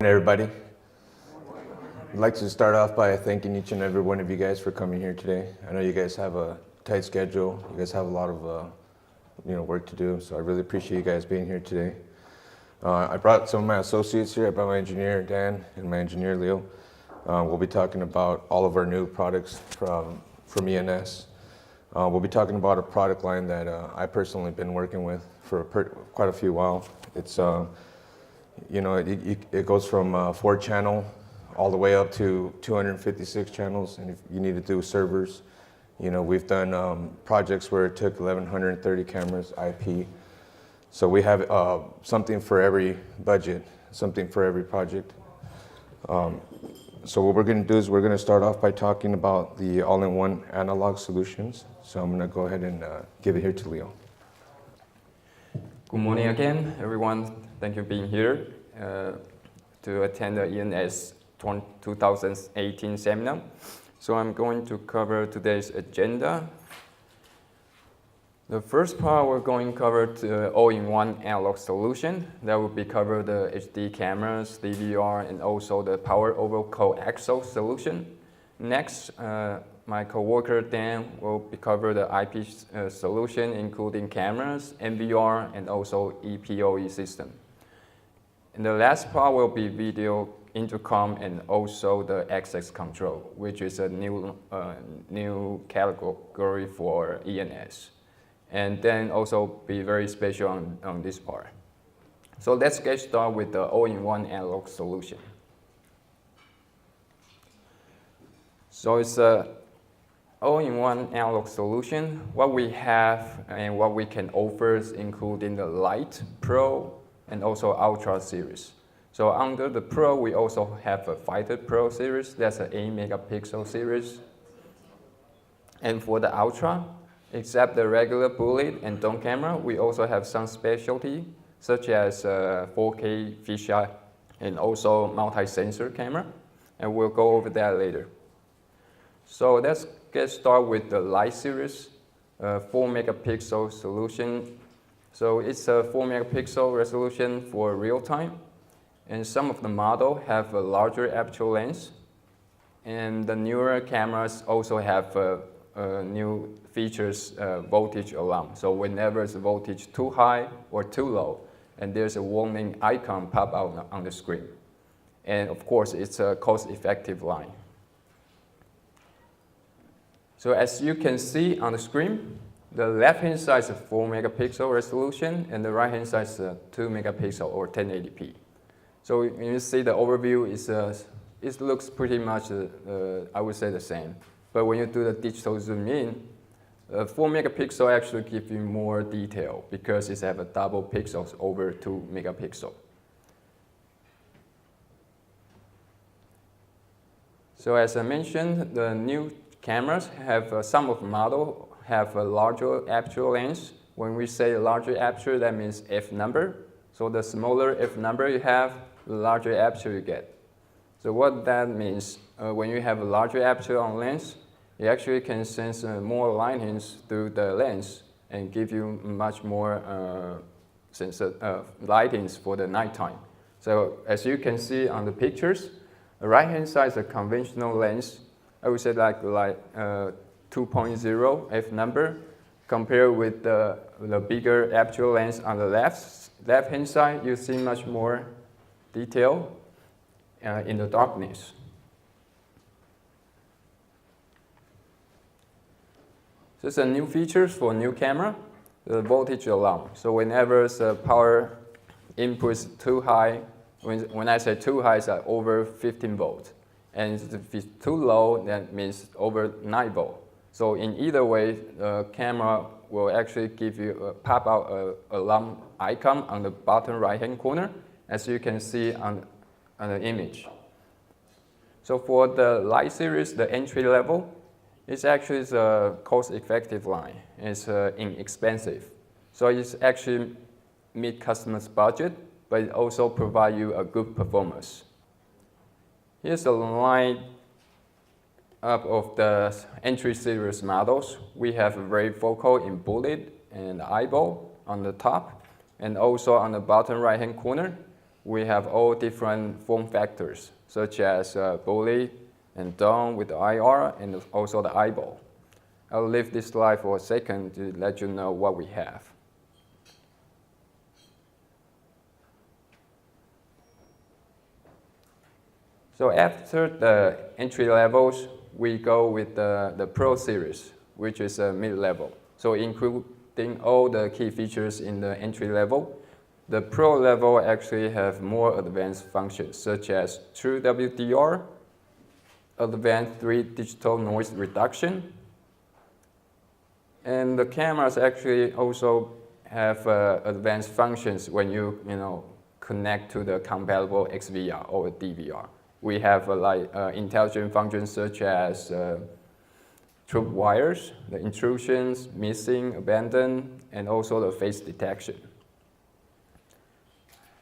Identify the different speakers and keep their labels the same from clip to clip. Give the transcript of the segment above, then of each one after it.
Speaker 1: Everybody, I'd like to start off by thanking each and every one of you guys for coming here today. I know you guys have a tight schedule. You guys have a lot of work to do, so I really appreciate you guys being here today. I brought some of my associates here. I brought my engineer Dan and my engineer Leo. We'll be talking about all of our new products from ENS. We'll be talking about a product line that I personally been working with for quite a few while. It's it goes from 4-channel all the way up to 256 channels, and if you need to do servers, we've done projects where it took 1,130 cameras IP. So we have something for every budget, something for every project. So what we're going to do is we're going to start off by talking about the all-in-one analog solutions. So I'm going to go ahead and give it here to Leo.
Speaker 2: Good morning again, everyone. Thank you for being here to attend the ENS 2018 seminar. So I'm going to cover today's agenda. The first part, we're going to cover the all-in-one analog solution. That will be cover the HD cameras, DVR, and also the power over coaxial solution. Next, my coworker Dan will cover the IP solution, including cameras, NVR, and also EPOE system. And the last part will be video, intercom, and also the access control, which is a new category for ENS. And then also be very special on this part. So let's get started with the all-in-one analog solution. So it's a all-in-one analog solution. What we have and what we can offer is including the Lite, Pro, and also Ultra series. So under the Pro, we also have a Fighter Pro series. That's an 8-megapixel series. And for the Ultra, except the regular bullet and dome camera, we also have some specialty, such as 4K fisheye and also multi-sensor camera. And we'll go over that later. So let's get started with the Lite series, 4-megapixel solution. So it's a 4-megapixel resolution for real time. And some of the models have a larger aperture lens. And the newer cameras also have new features, voltage alarm. So whenever it's voltage too high or too low, and there's a warning icon pop out on the screen. And of course, it's a cost-effective line. So as you can see on the screen, the left-hand side is a 4-megapixel resolution, and the right-hand side is a 2-megapixel or 1080p. So when you see the overview, it looks pretty much, I would say, the same. But when you do the digital zoom in, 4-megapixel actually gives you more detail because it has a double pixels over 2-megapixel. So as I mentioned, the new cameras have some of the model have a larger aperture lens. When we say larger aperture, that means f number. So the smaller f number you have, the larger aperture you get. So what that means, when you have a larger aperture on lens, you actually can sense more lightings through the lens and give you much more lightings for the nighttime. So as you can see on the pictures, the right-hand side is a conventional lens. I would say like 2.0 f number, compared with the bigger aperture lens on the left-hand side. You see much more detail in the darkness. So it's a new feature for new camera, the voltage alarm. So whenever the power input is too high, when I say too high, it's over 15 volts. And if it's too low, that means over 9 volts. So in either way, the camera will actually give you pop out an alarm icon on the bottom right-hand corner, as you can see on the image. So for the light series, the entry level, it's actually a cost-effective line. It's inexpensive. So it's actually meet customers' budget, but it also provide you a good performance. Here's a line up of the entry series models. We have a varifocal in bullet and eyeball on the top, and also on the bottom right-hand corner, we have all different form factors, such as bullet and dome with the IR and also the eyeball. I'll leave this slide for a second to let you know what we have. So after the entry levels, we go with the Pro series, which is a mid-level. So including all the key features in the entry level, the Pro level actually have more advanced functions, such as true WDR, advanced 3 digital noise reduction, and the cameras actually also have advanced functions when you connect to the compatible XVR or DVR. We have intelligent functions such as troop wires, the intrusions, missing, abandoned, and also the face detection.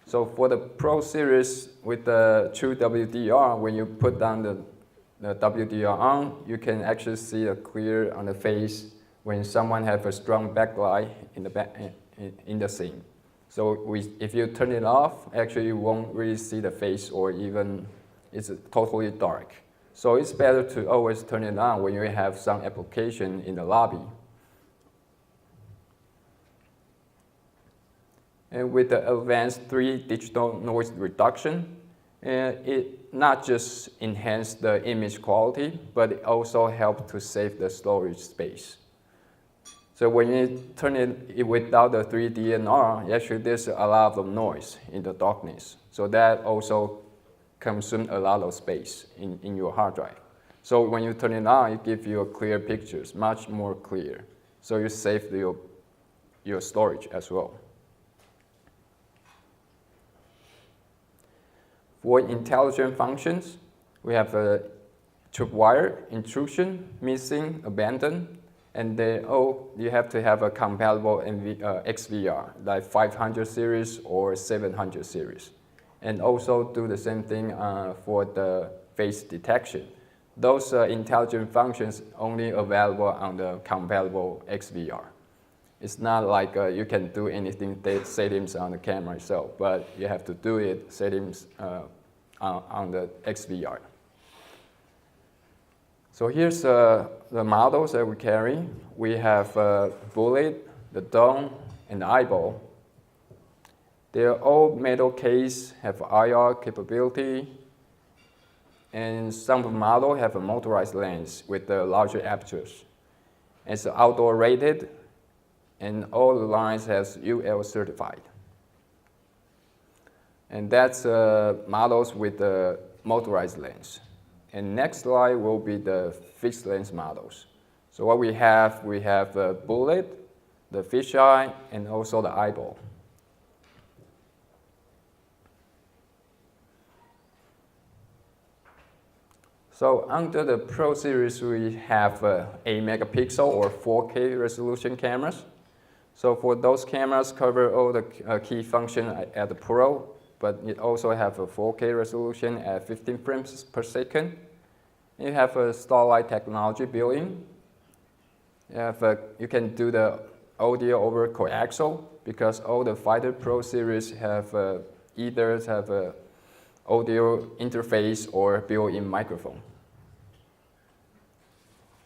Speaker 2: So for the Pro series with the true WDR, when you put down the WDR on, you can actually see a clear on the face when someone has a strong backlight in the scene. So if you turn it off, actually you won't really see the face, or even it's totally dark. So it's better to always turn it on when you have some application in the lobby. And with the advanced 3 digital noise reduction, it not just enhances the image quality, but it also helps to save the storage space. So when you turn it without the 3 DNR, actually there's a lot of noise in the darkness. So that also consumes a lot of space in your hard drive. So when you turn it on, it gives you a clear pictures, much more clear. So you save your storage as well. For intelligent functions, we have a tripwire, intrusion, missing, abandoned, and you have to have a compatible XVR, like 500 series or 700 series. And also do the same thing for the face detection. Those intelligent functions only available on the compatible XVR. It's not like you can do anything settings on the camera itself, but you have to do it settings on the XVR. So here's the models that we carry. We have bullet, the dome, and the eyeball. They're all metal case, have IR capability, and some of the models have a motorized lens with the larger apertures. It's outdoor rated, and all the lines has UL certified. And that's models with the motorized lens. And next slide will be the fixed lens models. So what we have the bullet, the fisheye, and also the eyeball. So under the Pro series, we have 8 megapixel or 4K resolution cameras. So for those cameras, cover all the key functions at the Pro, but it also have a 4K resolution at 15 frames per second. You have a Starlight technology built in. You can do the audio over coaxial, because all the Fighter Pro series have either have a audio interface or built-in microphone.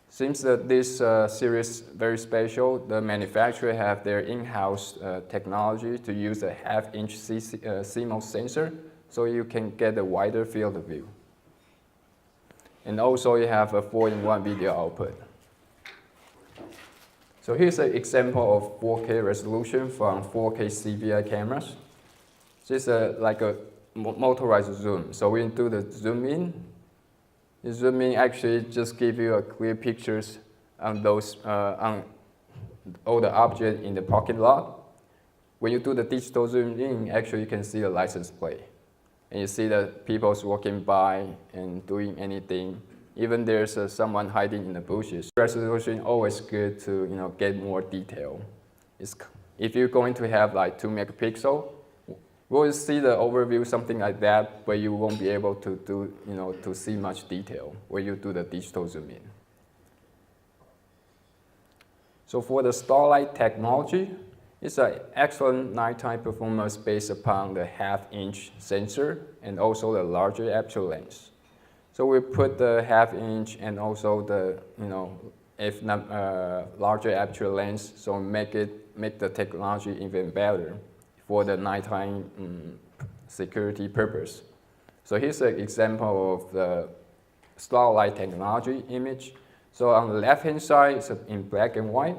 Speaker 2: Since this series very special, the manufacturer have their in-house technology to use a half-inch CMOS sensor, so you can get a wider field of view. And also you have a 4-in-1 video output. So here's an example of 4K resolution from 4K CVI cameras. This is like a motorized zoom. So when you do the zoom in, the zoom in actually just give you a clear pictures on those on all the objects in the parking lot. When you do the digital zoom in, actually you can see the license plate. And you see the people's walking by and doing anything. Even there's someone hiding in the bushes. Resolution always good to get more detail. If you're going to have like 2 megapixel, we'll see the overview, something like that, but you won't be able to do, to see much detail when you do the digital zoom in. So for the Starlight technology, it's an excellent nighttime performance based upon the half-inch sensor and also the larger aperture lens. So we put the half-inch and also the, if not larger aperture lens, so make the technology even better for the nighttime security purpose. So here's an example of the Starlight technology image. So on the left-hand side, it's in black and white.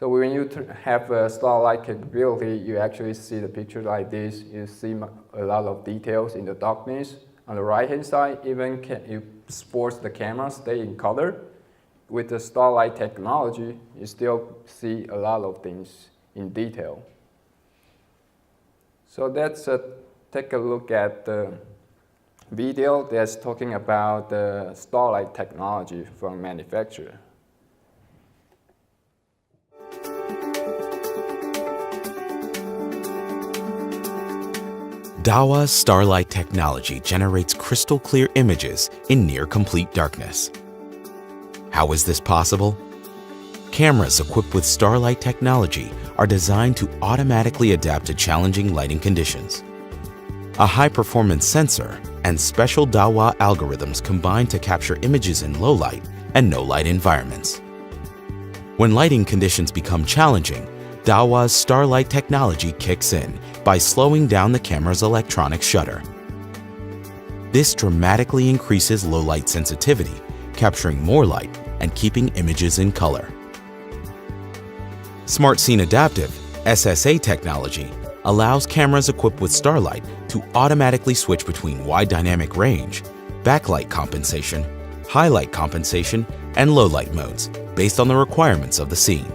Speaker 2: So when you have a Starlight capability, you actually see the picture like this. You see a lot of details in the darkness. On the right-hand side, even you force the camera stay in color. With the Starlight technology, you still see a lot of things in detail. So let's take a look at the video that's talking about the Starlight technology from manufacturer.
Speaker 3: Dawa's Starlight technology generates crystal clear images in near complete darkness. How is this possible? Cameras equipped with Starlight technology are designed to automatically adapt to challenging lighting conditions. A high-performance sensor and special Dawa algorithms combine to capture images in low light and no light environments. When lighting conditions become challenging, Dawa's Starlight technology kicks in by slowing down the camera's electronic shutter. This dramatically increases low light sensitivity, capturing more light and keeping images in color. Smart Scene Adaptive, SSA technology, allows cameras equipped with Starlight to automatically switch between wide dynamic range, backlight compensation, highlight compensation, and low light modes based on the requirements of the scene.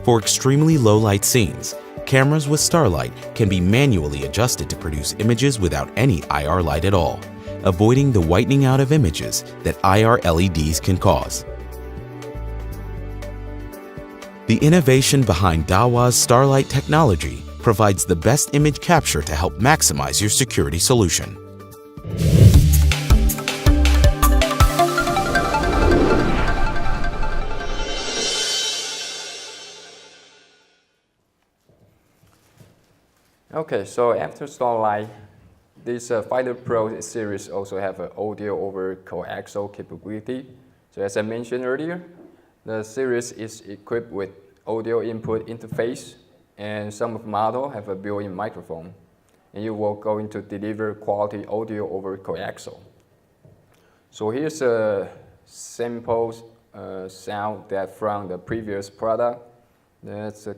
Speaker 3: For extremely low light scenes, cameras with Starlight can be manually adjusted to produce images without any IR light at all, avoiding the whitening out of images that IR LEDs can cause. The innovation behind Dawa's Starlight technology provides the best image capture to help maximize your security solution.
Speaker 2: Okay, so after Starlight, this Fighter Pro series also have an audio over coaxial capability. So as I mentioned earlier, the series is equipped with audio input interface, and some of models have a built-in microphone, and you will going to deliver quality audio over coaxial. So here's a sample sound that from the previous product. That's a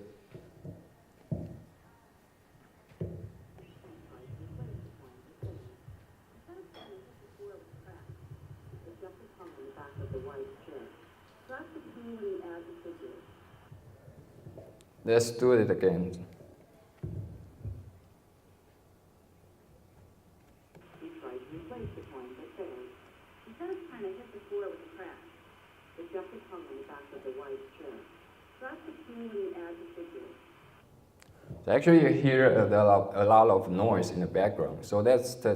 Speaker 2: Let's do it again.
Speaker 4: He tried to replace the coin, but failed. Instead of trying to hit the floor with a crash, the ejected hung on the back of the white chair. Press the key when you add the figure.
Speaker 2: So actually you hear a lot of noise in the background. So that's the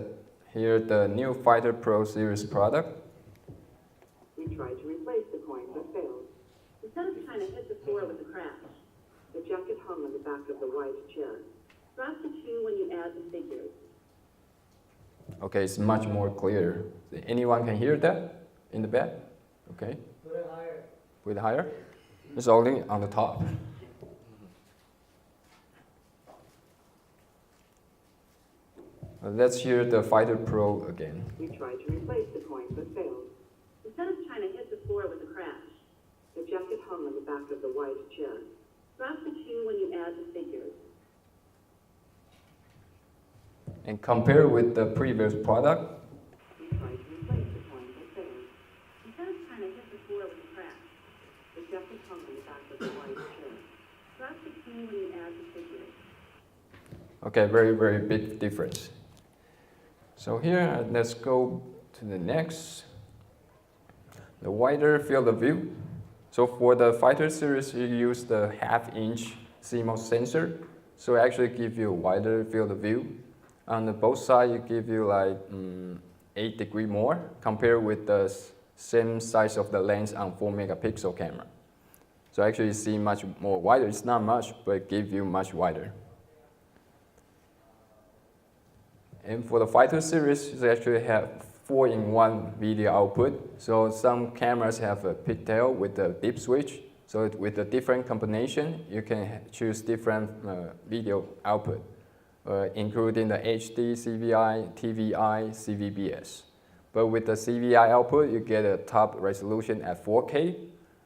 Speaker 2: new Fighter Pro series product.
Speaker 4: He tried to replace the coin, but failed. Instead of trying to hit the floor with a crash, the jacket hung on the back of the white chair. Press the key when you add the figures.
Speaker 2: Okay, it's much more clear. Anyone can hear that in the back? Okay.
Speaker 5: Put it higher.
Speaker 2: Put it higher? It's only on the top. Let's hear the Fighter Pro again.
Speaker 4: He tried to replace the coin, but failed. Instead of trying to hit the floor with a crash, The jacket hung on the back of the white chair. Graph the two when you add the figures.
Speaker 2: And compare with the previous product.
Speaker 4: We tried to replace the coin but failed. Instead of trying to hit the floor with a crash, the jacket hung on the back of the white chair. Graph the two when you add the figures.
Speaker 2: Okay, very, very big difference. So here, let's go to the next. The wider field of view. So for the fighter series, you use the 1/2-inch CMOS sensor. So it actually give you a wider field of view. On the both sides, it give you like 8 degrees more compared with the same size of the lens on 4 megapixel camera. So actually you see much more wider. It's not much, but it gives you much wider. And for the fighter series, they actually have 4-in-1 video output. So some cameras have a pigtail with a dip switch. So with a different combination, you can choose different video output, including the HD, CVI, TVI, CVBS. But with the CVI output, you get a top resolution at 4K.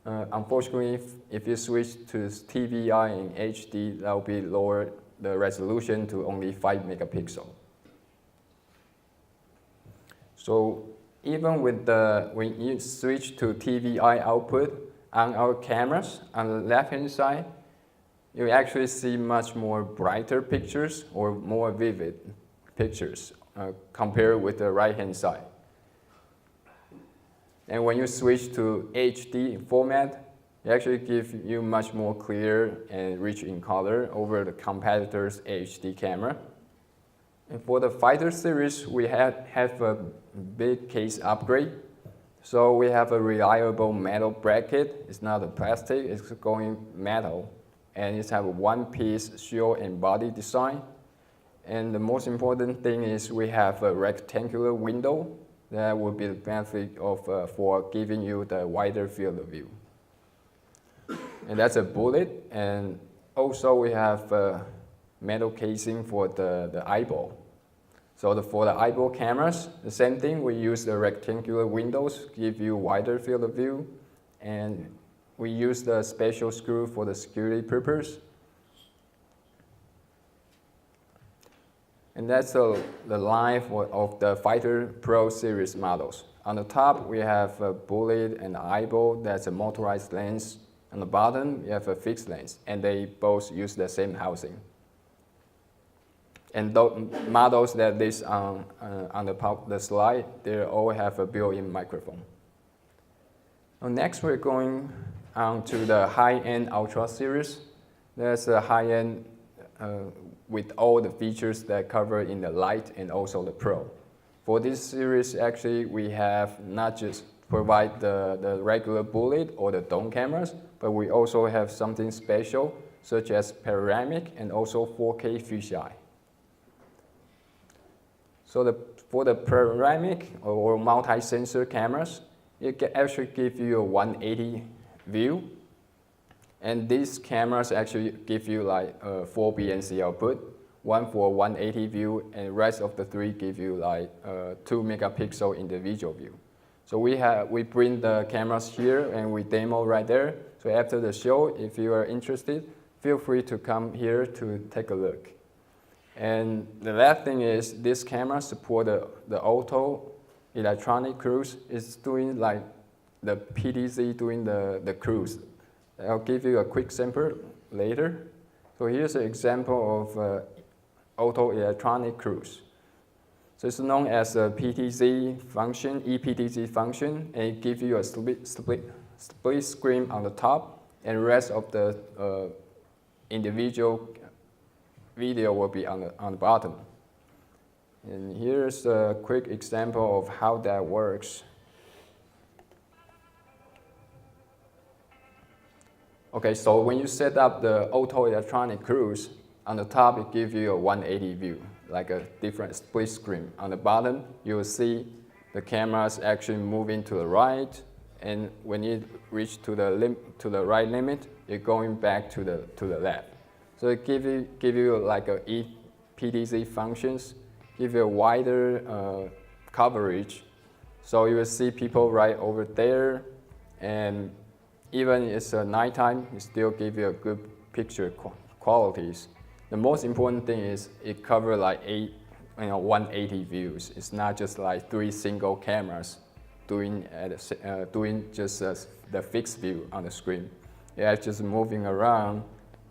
Speaker 2: Unfortunately, if you switch to TVI and HD, that will be lower the resolution to only 5 megapixel. So even with when you switch to TVI output on our cameras, on the left-hand side, you actually see much more brighter pictures or more vivid pictures compared with the right-hand side. And when you switch to HD format, it actually gives you much more clear and rich in color over the competitor's HD camera. And for the fighter series, we have a big case upgrade. So we have a reliable metal bracket. It's not a plastic, it's going metal. And it has a one-piece shield and body design. And the most important thing is we have a rectangular window that will be the benefit of for giving you the wider field of view. And that's a bullet. And also we have a metal casing for the eyeball. So for the eyeball cameras, the same thing. We use the rectangular windows, give you wider field of view. And we use the special screw for the security purpose. And that's the line of the Fighter Pro series models. On the top, we have a bullet and eyeball. That's a motorized lens. On the bottom, you have a fixed lens. And they both use the same housing. And those models that list on the slide, they all have a built-in microphone. Now next, we're going on to the high-end Ultra series. That's a high-end with all the features that cover in the Lite and also the Pro. For this series, actually, we have not just provide the regular bullet or the dome cameras, but we also have something special, such as panoramic and also 4K fisheye. So for the panoramic or multi-sensor cameras, it can actually give you a 180 view. And these cameras actually give you like 4 BNC output, one for 180 view, and the rest of the 3 give you like 2 megapixel individual view. So we bring the cameras here and we demo right there. So after the show, if you are interested, feel free to come here to take a look. And the last thing is this camera support the auto electronic cruise. It's doing like the PTZ doing the cruise. I'll give you a quick sample later. So here's an example of auto electronic cruise. So it's known as a PTZ function, ePTZ function, and it gives you a split screen on the top, and the rest of the individual video will be on the bottom. And here's a quick example of how that works. Okay, so when you set up the auto electronic cruise, on the top it gives you a 180 view, like a different split screen. On the bottom, you will see the cameras actually moving to the right, and when you reach to the right limit, you're going back to the left. So it give you like a ePTZ functions, give you a wider coverage. So you will see people right over there, and even it's nighttime, it still gives you a good picture qualities. The most important thing is it covers like 180 views. It's not just like 3 single cameras doing just the fixed view on the screen. Yeah, just moving around,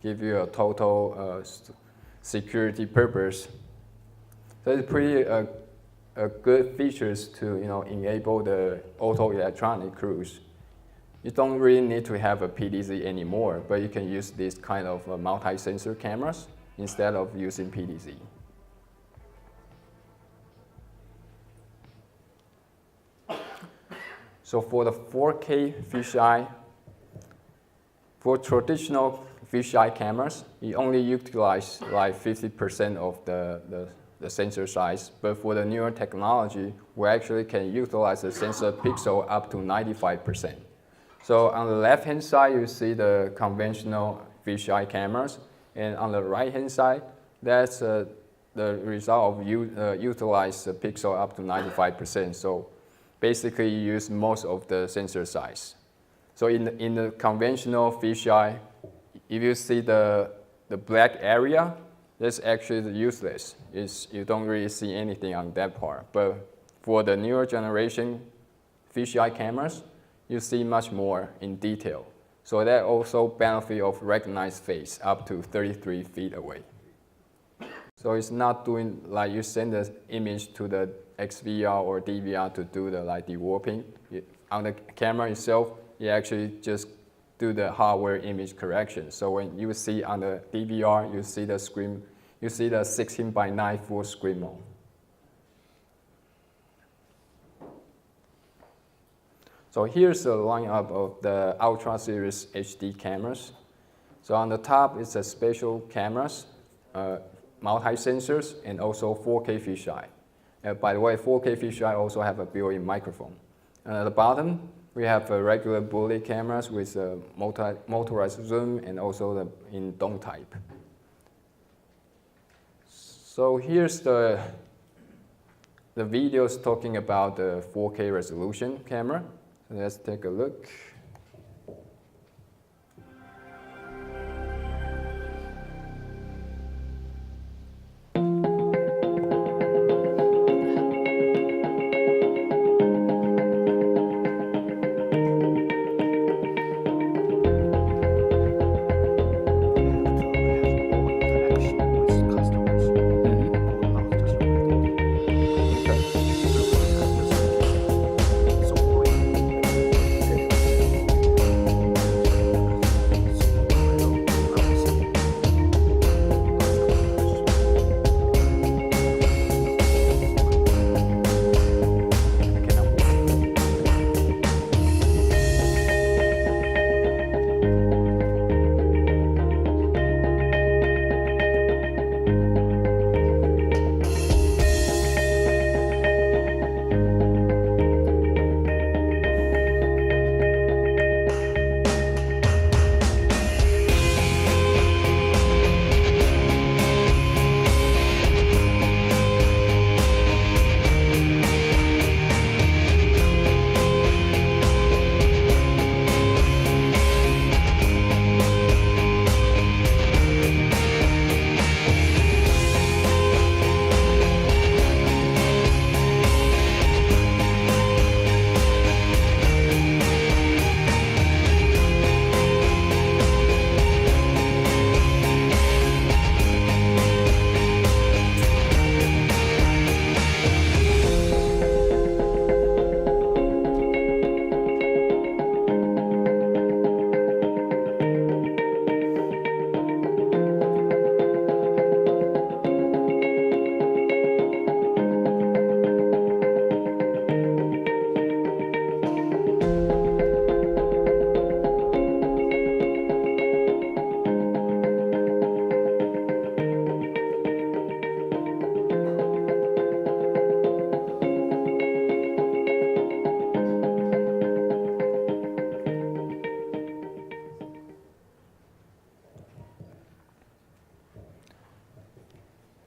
Speaker 2: give you a total security purpose. So it's pretty a good features to enable the auto electronic cruise. You don't really need to have a PDZ anymore, but you can use this kind of multi-sensor cameras instead of using PDZ. So for the 4K fisheye, for traditional fisheye cameras, you only utilize like 50% of the sensor size, but for the newer technology, we actually can utilize the sensor pixel up to 95%. So on the left-hand side, you see the conventional fisheye cameras, and on the right-hand side, that's the result of utilize the pixel up to 95%. So basically, you use most of the sensor size. So in the conventional fisheye, if you see the black area, that's actually useless. You don't really see anything on that part. But for the newer generation fisheye cameras, you see much more in detail. So that also benefit of recognized face up to 33 feet away. So it's not doing like you send the image to the XVR or DVR to do the dewarping. On the camera itself, you actually just do the hardware image correction. So when you see on the DVR, you see the screen, you see the 16:9 full screen mode. So here's the lineup of the Ultra Series HD cameras. So on the top is the special cameras, multi-sensors, and also 4K fisheye. By the way, 4K fisheye also have a built-in microphone. And at the bottom, we have regular bullet cameras with a motorized zoom and also in dome type. So here's the videos talking about the 4K resolution camera. So let's take a look.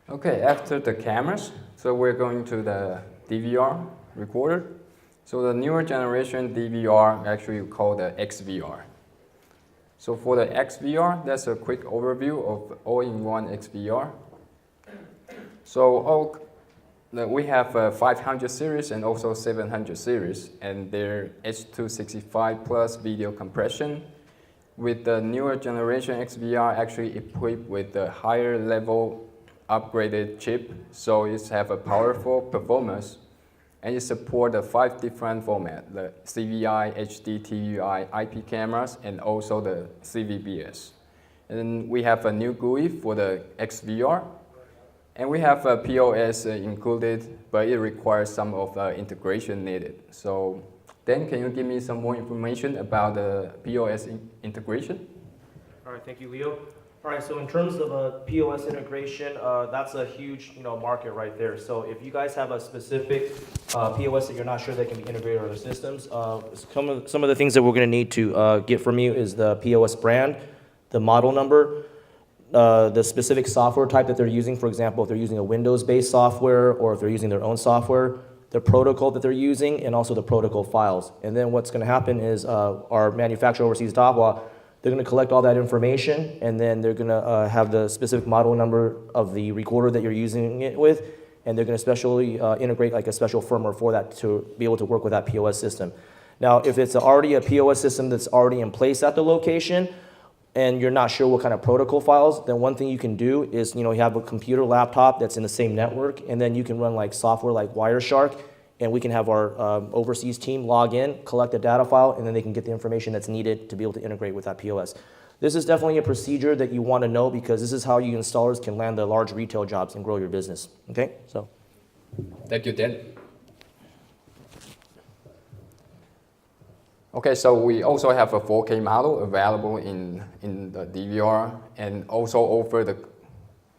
Speaker 2: Okay, after the cameras, so we're going to the DVR recorder. So the newer generation DVR actually called the XVR. So for the XVR, that's a quick overview of all-in-one XVR. So we have a 500 series and also 700 series, and they're H.265 plus video compression. With the newer generation XVR actually equipped with a higher level upgraded chip, so it have a powerful performance, and it support the 5 different formats, the CVI, HD, TVI, IP cameras, and also the CVBS. And then we have a new GUI for the XVR, and we have a POS included, but it requires some of the integration needed. So Dan, can you give me some more information about the POS integration?
Speaker 5: All right, thank you, Leo. All right, so in terms of a POS integration, that's a huge market right there. So if you guys have a specific POS that you're not sure that can be integrated with other systems, some of the things that we're going to need to get from you is the POS brand, the model number, the specific software type that they're using. For example, if they're using a Windows-based software or if they're using their own software, the protocol that they're using, and also the protocol files. And then what's going to happen is our manufacturer overseas, Dahua, they're going to collect all that information, and then they're going to have the specific model number of the recorder that you're using it with, and they're going to specially integrate like a special firmware for that to be able to work with that POS system. Now, if it's already a POS system that's already in place at the location, and you're not sure what kind of protocol files, then one thing you can do is, you have a computer laptop that's in the same network, and then you can run like software like Wireshark, and we can have our overseas team log in, collect the data file, and then they can get the information that's needed to be able to integrate with that POS. This is definitely a procedure that you want to know because this is how you installers can land the large retail jobs and grow your business. Okay, so.
Speaker 2: Thank you, Dan. Okay, so we also have a 4K model available in the DVR, and also offer the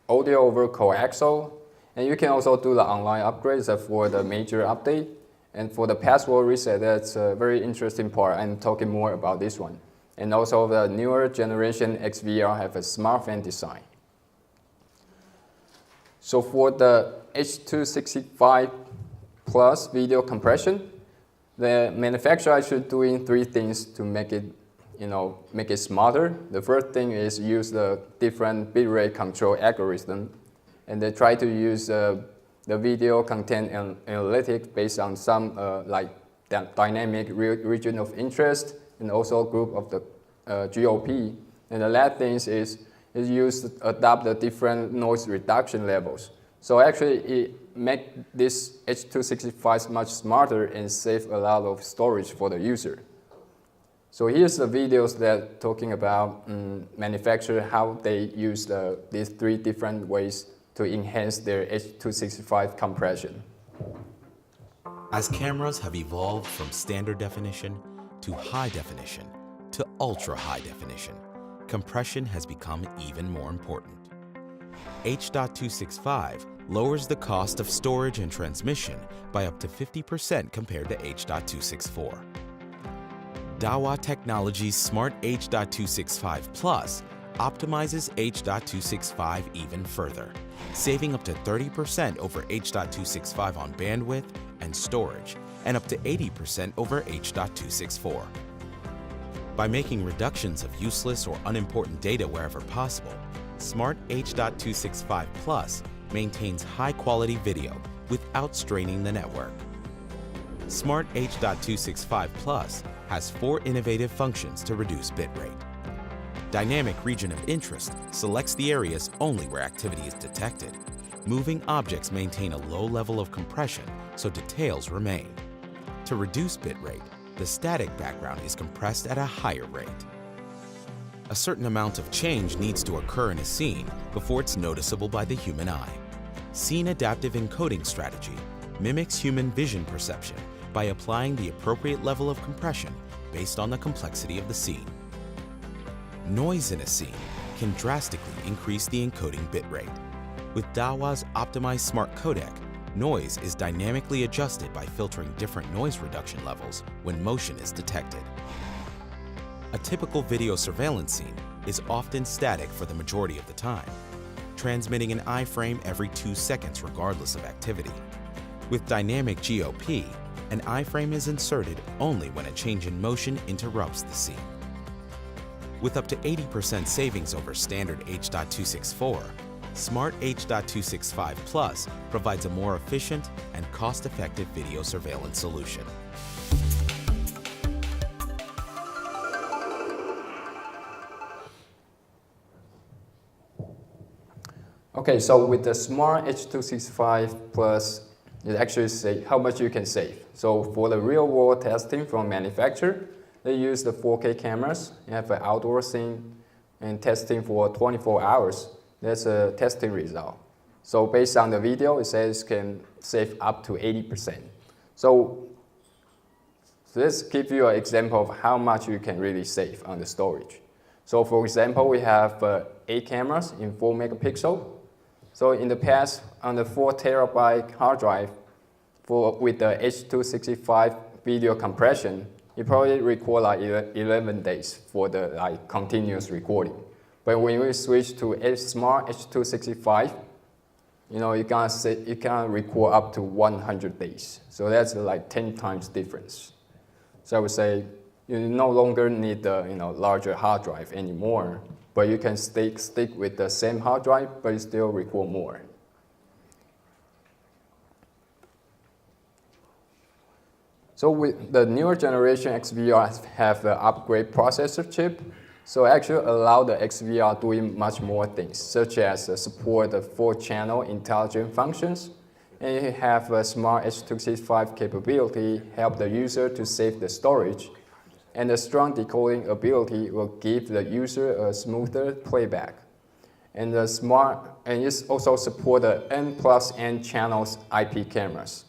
Speaker 2: audio over coaxial. And you can also do the online upgrades for the major update. And for the password reset, that's a very interesting part. I'm talking more about this one. And also the newer generation XVR have a smart fan design. So for the H.265 plus video compression, the manufacturer actually doing 3 things to make it, make it smarter. The first thing is use the different bitrate control algorithm, and they try to use the video content analytics based on some dynamic region of interest, and also group of the GOP. And the last thing is use to adopt the different noise reduction levels. So actually, it make this H.265 much smarter and save a lot of storage for the user. So here's the videos that talking about manufacturer, how they use these 3 different ways to enhance their H.265 compression.
Speaker 3: As cameras have evolved from standard definition to high definition to ultra high definition, compression has become even more important. H.265 lowers the cost of storage and transmission by up to 50% compared to H.264. Dahua Technologies' Smart H.265 Plus optimizes H.265 even further, saving up to 30% over H.265 on bandwidth and storage, and up to 80% over H.264. By making reductions of useless or unimportant data wherever possible, Smart H.265 Plus maintains high-quality video without straining the network. Smart H.265 Plus has 4 innovative functions to reduce bitrate. Dynamic region of interest selects the areas only where activity is detected. Moving objects maintain a low level of compression, so details remain. To reduce bitrate, the static background is compressed at a higher rate. A certain amount of change needs to occur in a scene before it's noticeable by the human eye. Scene adaptive encoding strategy mimics human vision perception by applying the appropriate level of compression based on the complexity of the scene. Noise in a scene can drastically increase the encoding bitrate. With Dahua's optimized smart codec, noise is dynamically adjusted by filtering different noise reduction levels when motion is detected. A typical video surveillance scene is often static for the majority of the time, transmitting an iframe every 2 seconds regardless of activity. With dynamic GOP, an iframe is inserted only when a change in motion interrupts the scene. With up to 80% savings over standard H.264, Smart H.265 Plus provides a more efficient and cost-effective video surveillance solution.
Speaker 2: Okay, so with the Smart H.265 Plus, it actually say how much you can save. So for the real-world testing from manufacturer, they use the 4K cameras. You have an outdoor scene and testing for 24 hours. That's a testing result. So based on the video, it says can save up to 80%. So let's give you an example of how much you can really save on the storage. So for example, we have 8 cameras in 4 megapixel. So in the past, on the 4 terabyte hard drive, with the H.265 video compression, it probably record like 11 days for the continuous recording. But when we switch to Smart H.265, you can record up to 100 days. So that's like 10 times difference. So I would say you no longer need the larger hard drive anymore, but you can stick with the same hard drive, but you still record more. So with the newer generation XVR have the upgrade processor chip, so actually allow the XVR doing much more things, such as support the 4-channel intelligent functions, and you have a Smart H.265 capability, help the user to save the storage, and the strong decoding ability will give the user a smoother playback. And the it also support the N+N channels IP cameras.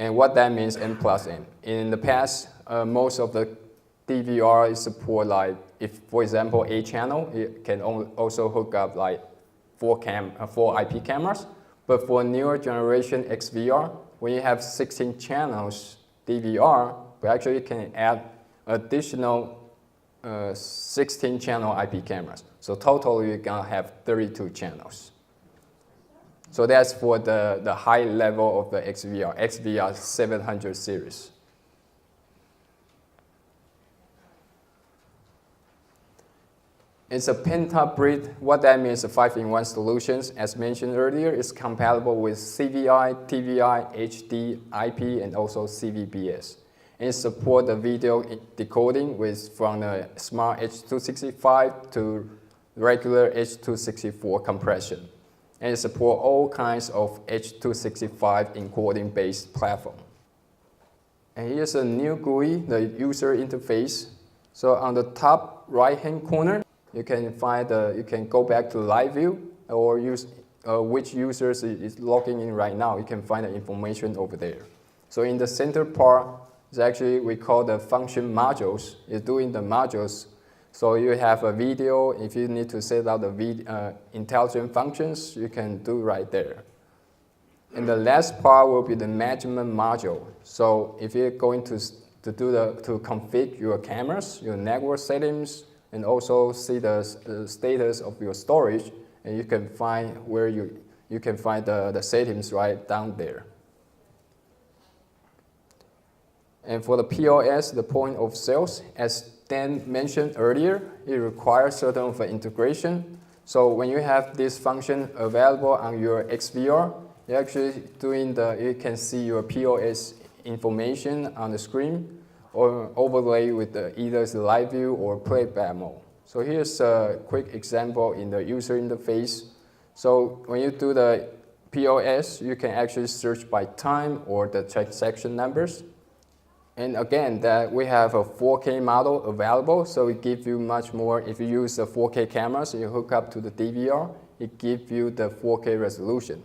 Speaker 2: And what that means, N+N. In the past, most of the DVR support like, if for example, a channel, it can also hook up like 4 IP cameras. But for newer generation XVR, when you have 16 channels DVR, we actually can add additional 16 channel IP cameras. So totally you're gonna have 32 channels. So that's for the high level of the XVR 700 series. It's a penta-breed. What that means, a 5-in-1 solutions, as mentioned earlier, is compatible with CVI, TVI, HD, IP, and also CVBS. And it support the video decoding from the Smart H.265 to regular H.264 compression. And it support all kinds of H.265 encoding-based platform. And here's a new GUI, the user interface. So on the top right-hand corner, you can go back to live view or use which users is logging in right now. You can find the information over there. So in the center part is actually we call the function modules. It's doing the modules. So you have a video. If you need to set out the intelligent functions, you can do right there. And the last part will be the measurement module. So if you're going to configure your cameras, your network settings, and also see the status of your storage, and you can find where you can find the settings right down there. And for the POS, the point of sales, as Dan mentioned earlier, it requires certain of integration. So when you have this function available on your XVR, you're actually you can see your POS information on the screen or overlay with either the live view or playback mode. So here's a quick example in the user interface. So when you do the POS, you can actually search by time or the transaction numbers. And again, we have a 4K model available, so it gives you much more. If you use the 4K cameras and you hook up to the DVR, it gives you the 4K resolution.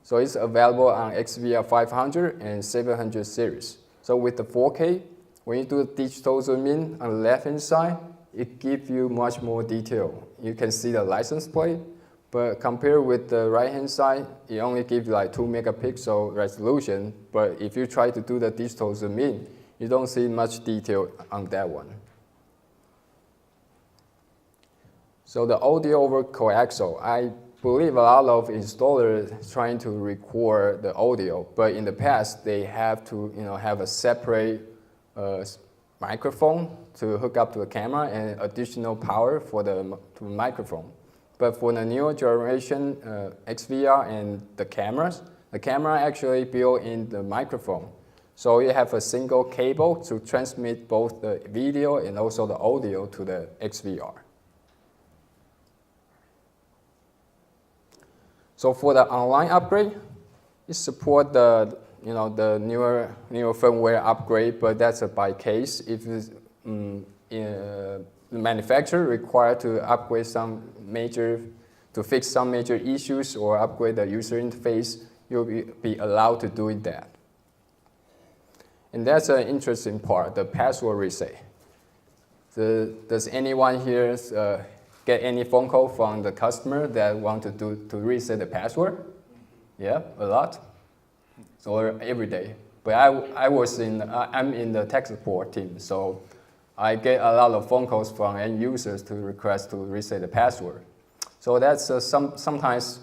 Speaker 2: So it's available on XVR 500 and 700 series. So with the 4K, when you do the digital zoom in on the left-hand side, it gives you much more detail. You can see the license plate, but compared with the right-hand side, it only gives you like 2 megapixel resolution. But if you try to do the digital zoom in, you don't see much detail on that one. So the audio over coaxial, I believe a lot of installers trying to record the audio, but in the past they have to have a separate microphone to hook up to the camera and additional power for the microphone. But for the newer generation XVR and the camera actually built in the microphone. So you have a single cable to transmit both the video and also the audio to the XVR. So for the online upgrade, it support the newer firmware upgrade, but that's a by case. If the manufacturer required to upgrade to fix some major issues or upgrade the user interface, you'll be allowed to do that. And that's an interesting part, the password reset. Does anyone here get any phone call from the customer that want to reset the password? Yeah, a lot. So every day. But I'm in the tech support team, so I get a lot of phone calls from end users to request to reset the password. So that's sometimes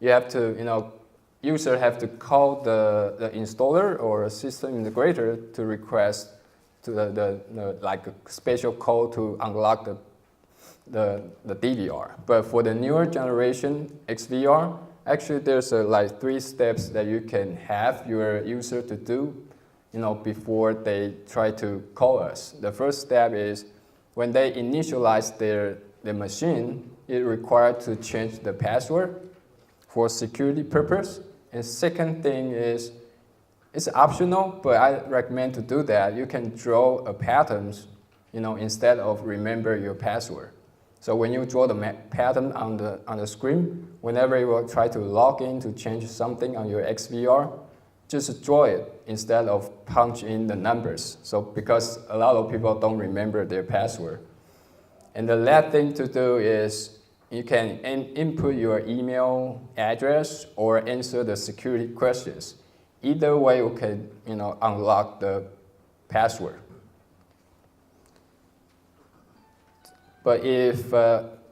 Speaker 2: you have to, user have to call the installer or system integrator to request to like a special code to unlock the DVR. But for the newer generation XVR, actually there's like 3 steps that you can have your user to do, before they try to call us. The first step is when they initialize their machine, it required to change the password for security purpose. And second thing is, it's optional, but I recommend to do that. You can draw a patterns, instead of remember your password. So when you draw the pattern on the screen, whenever you will try to log in to change something on your XVR, just draw it instead of punch in the numbers. So because a lot of people don't remember their password. And the last thing to do is you can input your email address or answer the security questions. Either way, you can unlock the password. But if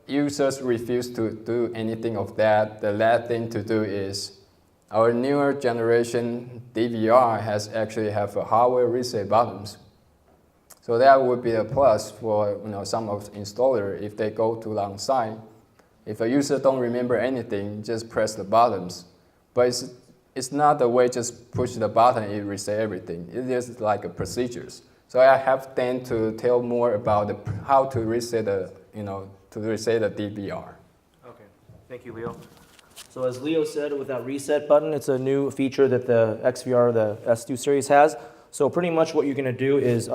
Speaker 2: users refuse to do anything of that, the last thing to do is our newer generation DVR actually have a hardware reset buttons. So that would be a plus for some of the installer if they go to on-site. If a user don't remember anything, just press the buttons. But it's not the way just push the button and it reset everything. It is like a procedures. So I have Dan to tell more about how to reset the DVR.
Speaker 5: Okay, thank you, Leo. So as Leo said, with that reset button, it's a new feature that the XVR, the S2 series has. So pretty much what you're going to do is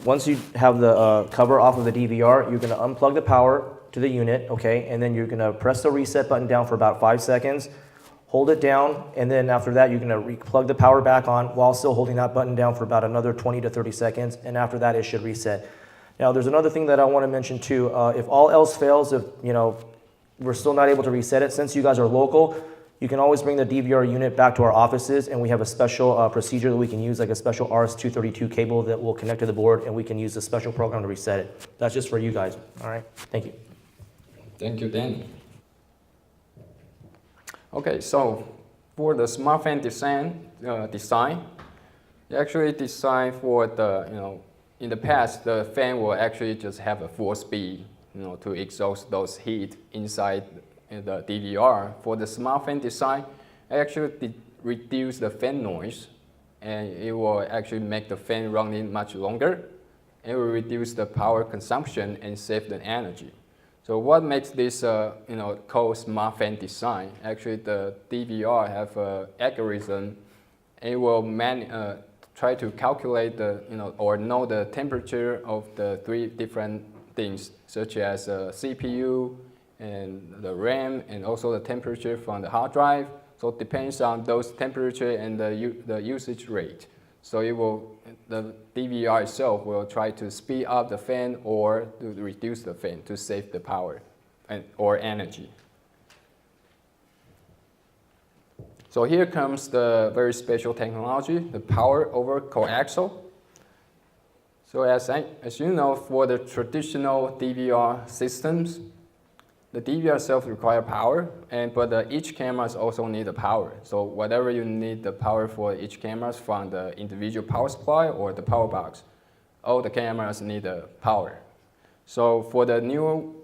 Speaker 5: once you have the cover off of the DVR, you're going to unplug the power to the unit, okay, and then you're going to press the reset button down for about 5 seconds, hold it down, and then after that you're going to plug the power back on while still holding that button down for about another 20 to 30 seconds, and after that it should reset. Now there's another thing that I want to mention too. If all else fails, if we're still not able to reset it, since you guys are local, you can always bring the DVR unit back to our offices, and we have a special procedure that we can use, like a special RS-232 cable that will connect to the board, and we can use a special program to reset it. That's just for you guys. All right, thank you.
Speaker 2: Thank you, Danny. Okay, so for the smart fan design, they actually designed for the, in the past, the fan will actually just have a full speed, to exhaust those heat inside the DVR. For the smart fan design, it actually reduce the fan noise, and it will actually make the fan running much longer. It will reduce the power consumption and save the energy. So what makes this, called smart fan design? Actually, the DVR have an algorithm. It will try to calculate or know the temperature of the 3 different things, such as CPU and the RAM, and also the temperature from the hard drive. So it depends on those temperature and the usage rate. So the DVR itself will try to speed up the fan or to reduce the fan to save the power or energy. So here comes the very special technology, the power over coaxial. So as you know, for the traditional DVR systems, the DVR itself requires power, but each cameras also need the power. So whatever you need the power for each cameras from the individual power supply or the power box, all the cameras need power. So for the new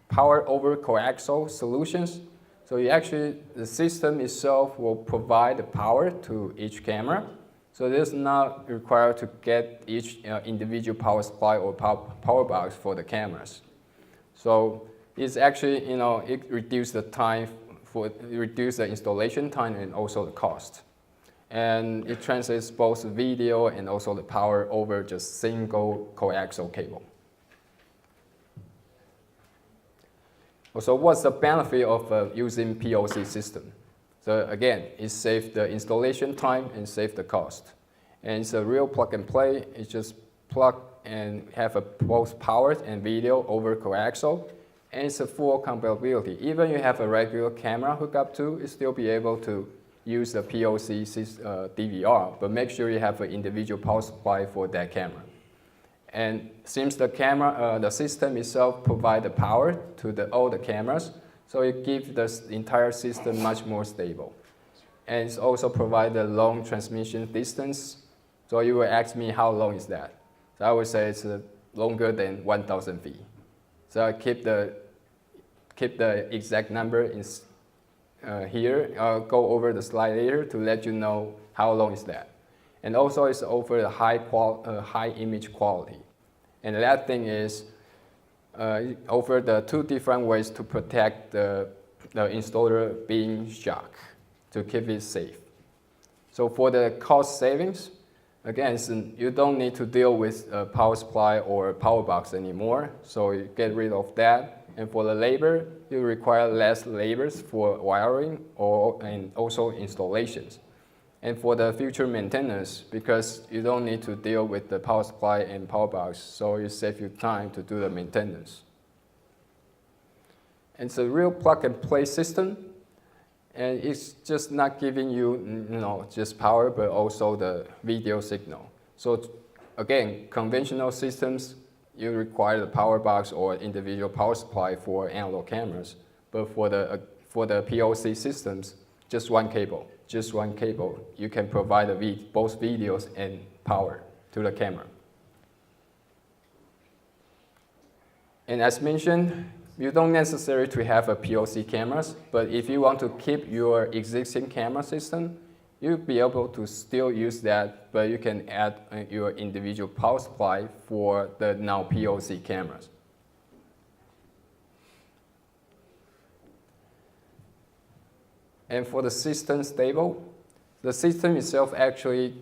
Speaker 2: power over coaxial solutions, so the system itself will provide the power to each camera. So it is not required to get each individual power supply or power box for the cameras. So it's actually, it reduces the time reduce the installation time and also the cost. And it translates both video and also the power over just single coaxial cable. So what's the benefit of using POC system? So again, it saves the installation time and saves the cost. And it's a real plug and play. It's just plug and have both power and video over coaxial. And it's a full compatibility. Even you have a regular camera hookup to, it still be able to use the POC DVR, but make sure you have an individual power supply for that camera. And since the system itself provides the power to all the cameras, so it gives the entire system much more stable. And it also provides a long transmission distance. So you will ask me how long is that? So I would say it's longer than 1,000 feet. So I keep the exact number here. I'll go over the slide later to let you know how long is that. And also it's over the high image quality. And that thing is over the two different ways to protect the installer being shocked, to keep it safe. So for the cost savings, again, you don't need to deal with a power supply or a power box anymore. So you get rid of that. And for the labor, you require less labors for wiring and also installations. And for the future maintenance, because you don't need to deal with the power supply and power box, so you save you time to do the maintenance. And it's a real plug and play system. And it's just not giving you, just power, but also the video signal. So again, conventional systems, you require the power box or individual power supply for analog cameras. But for the POC systems, just one cable. You can provide both videos and power to the camera. And as mentioned, you don't necessarily to have a POC cameras, but if you want to keep your existing camera system, you'll be able to still use that, but you can add your individual power supply for the now POC cameras. And for the system stable, the system itself actually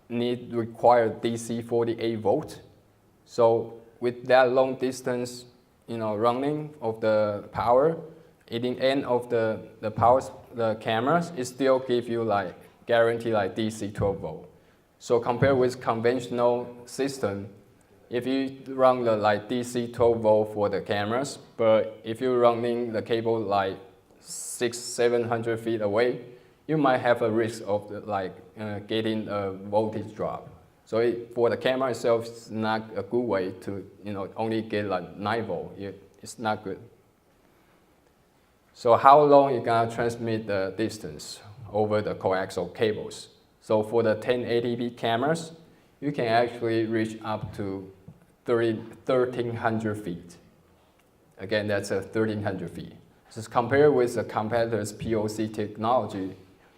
Speaker 2: require DC 48 volt. So with that long distance, running of the power, at the end of the cameras, it still give you guarantee DC 12 volt. So compared with conventional system, if you run the DC 12 volt for the cameras, but if you're running the cable 600-700 feet away, you might have a risk of getting a voltage drop. So for the camera itself, it's not a good way to only get 9 volt. It's not good. So how long you gonna transmit the distance over the coaxial cables? So for the 1080p cameras, you can actually reach up to 1,300 feet. Again, that's 1,300 feet. Just compared with the competitor's POC technology,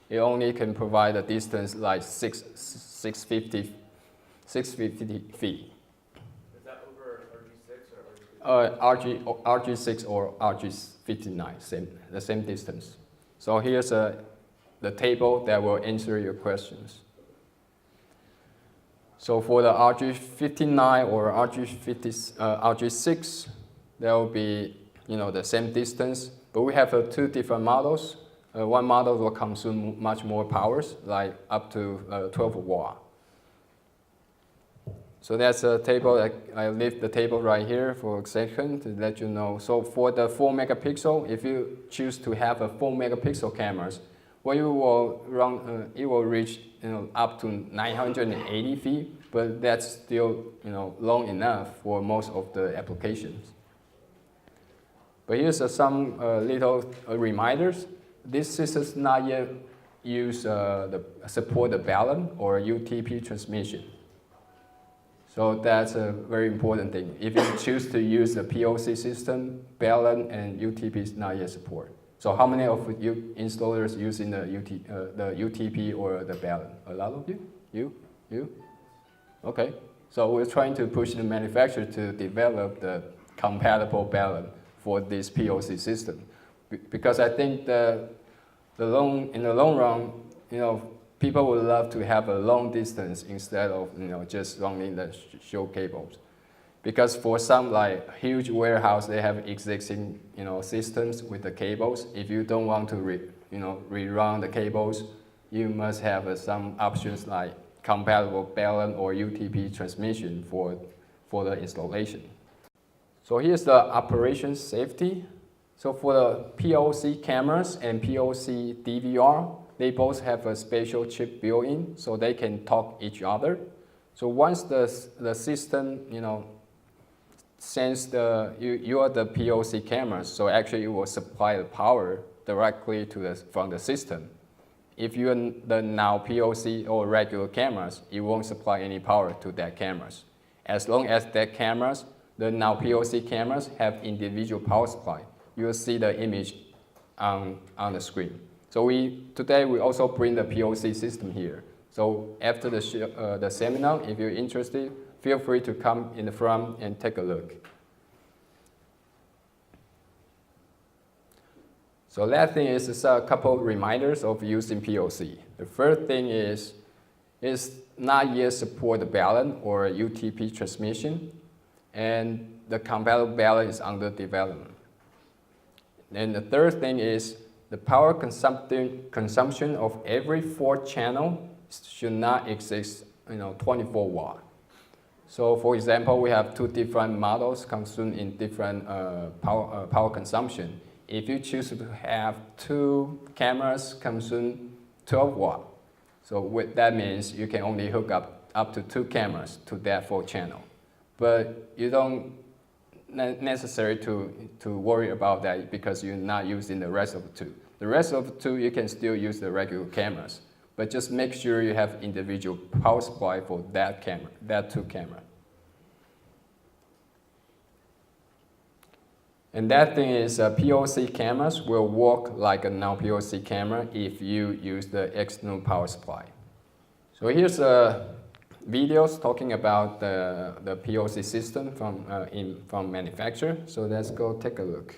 Speaker 2: it only can provide a distance 650 feet. Is that over RG6 or RG6 or RG59, the same distance. So here's the table that will answer your questions. So for the RG59 or RG6, there will be the same distance, but we have two different models. One model will consume much more powers, up to 12 watt. So that's a table. I leave the table right here for a second to let you know. So for the 4 megapixel, if you choose to have a 4 megapixel cameras, well, you will run. It will reach up to 980 feet, but that's still long enough for most of the applications. But here's some little reminders. This system does not yet support the balun or UTP transmission. So that's a very important thing. If you choose to use the POC system, balun and UTP is not yet support. So how many of you installers using the UTP or the balun? A lot of you? You? Okay. So we're trying to push the manufacturer to develop the compatible balun for this POC system. Because I think in the long run, people would love to have a long distance instead of just running the show cables. Because for some like huge warehouse, they have existing systems with the cables. If you don't want to rerun the cables, you must have some options like compatible balun or UTP transmission for the installation. So here's the operation safety. So for the POC cameras and POC DVR, they both have a spatial chip built in, so they can talk each other. So once the system, sense you are the POC cameras, so actually it will supply the power directly from the system. If you're the now POC or regular cameras, it won't supply any power to that cameras. As long as that cameras, the now POC cameras have individual power supply, you'll see the image on the screen. So today we also bring the POC system here. So after the seminar, if you're interested, feel free to come in the front and take a look. So last thing is a couple reminders of using POC. The first thing is not yet support the balun or UTP transmission, and the compatible balun is under development. And the third thing is the power consumption of every 4 channel should not exceed 24 watt. So for example, we have 2 different models consumed in different power consumption. If you choose to have 2 cameras consume 12 watt, so that means you can only hook up to 2 cameras to that 4 channel. But you don't necessary to worry about that because you're not using the rest of the 2. The rest of the 2, you can still use the regular cameras, but just make sure you have individual power supply for that 2 camera. And that thing is POC cameras will work like a non-POC camera if you use the external power supply. So here's videos talking about the POC system from manufacturer. So let's go take a look.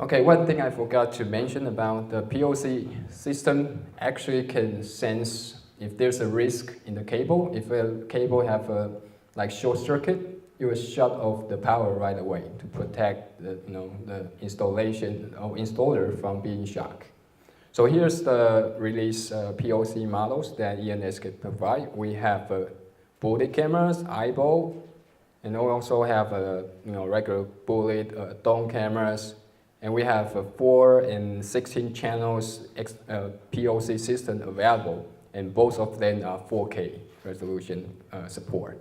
Speaker 2: Okay, one thing I forgot to mention about the POC system actually can sense if there's a risk in the cable. If a cable have a like short circuit, it will shut off the power right away to protect the, the installation or installer from being shocked. So here's the release POC models that ENS can provide. We have bullet cameras, eyeball, and we also have regular bullet dome cameras. And we have 4 and 16 channels POC system available, and both of them are 4K resolution support.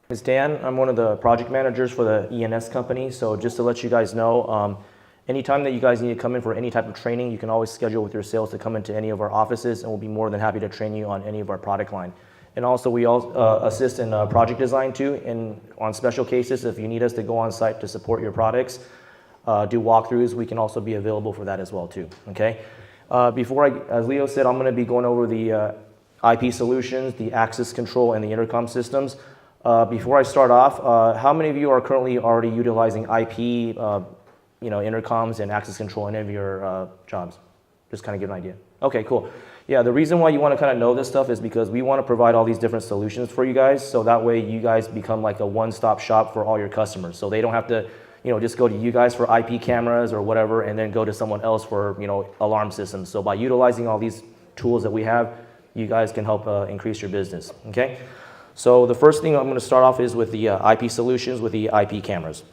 Speaker 6: It's Dan. I'm one of the project managers for the ENS company. So just to let you guys know, anytime that you guys need to come in for any type of training, you can always schedule with your sales to come into any of our offices, and we'll be more than happy to train you on any of our product line. And also we assist in project design too, and on special cases, if you need us to go on site to support your products, do walkthroughs, we can also be available for that as well too, okay? As Leo said, I'm gonna be going over the IP solutions, the access control, and the intercom systems. Before I start off, how many of you are currently already utilizing IP, intercoms and access control in any of your jobs? Just kind of give an idea. Okay, cool. Yeah, the reason why you want to kind of know this stuff is because we want to provide all these different solutions for you guys, so that way you guys become like a one-stop shop for all your customers. So they don't have to just go to you guys for IP cameras or whatever, and then go to someone else for, alarm systems. So by utilizing all these tools that we have, you guys can help increase your business, okay? So the first thing I'm going to start off is with the IP solutions with the IP cameras.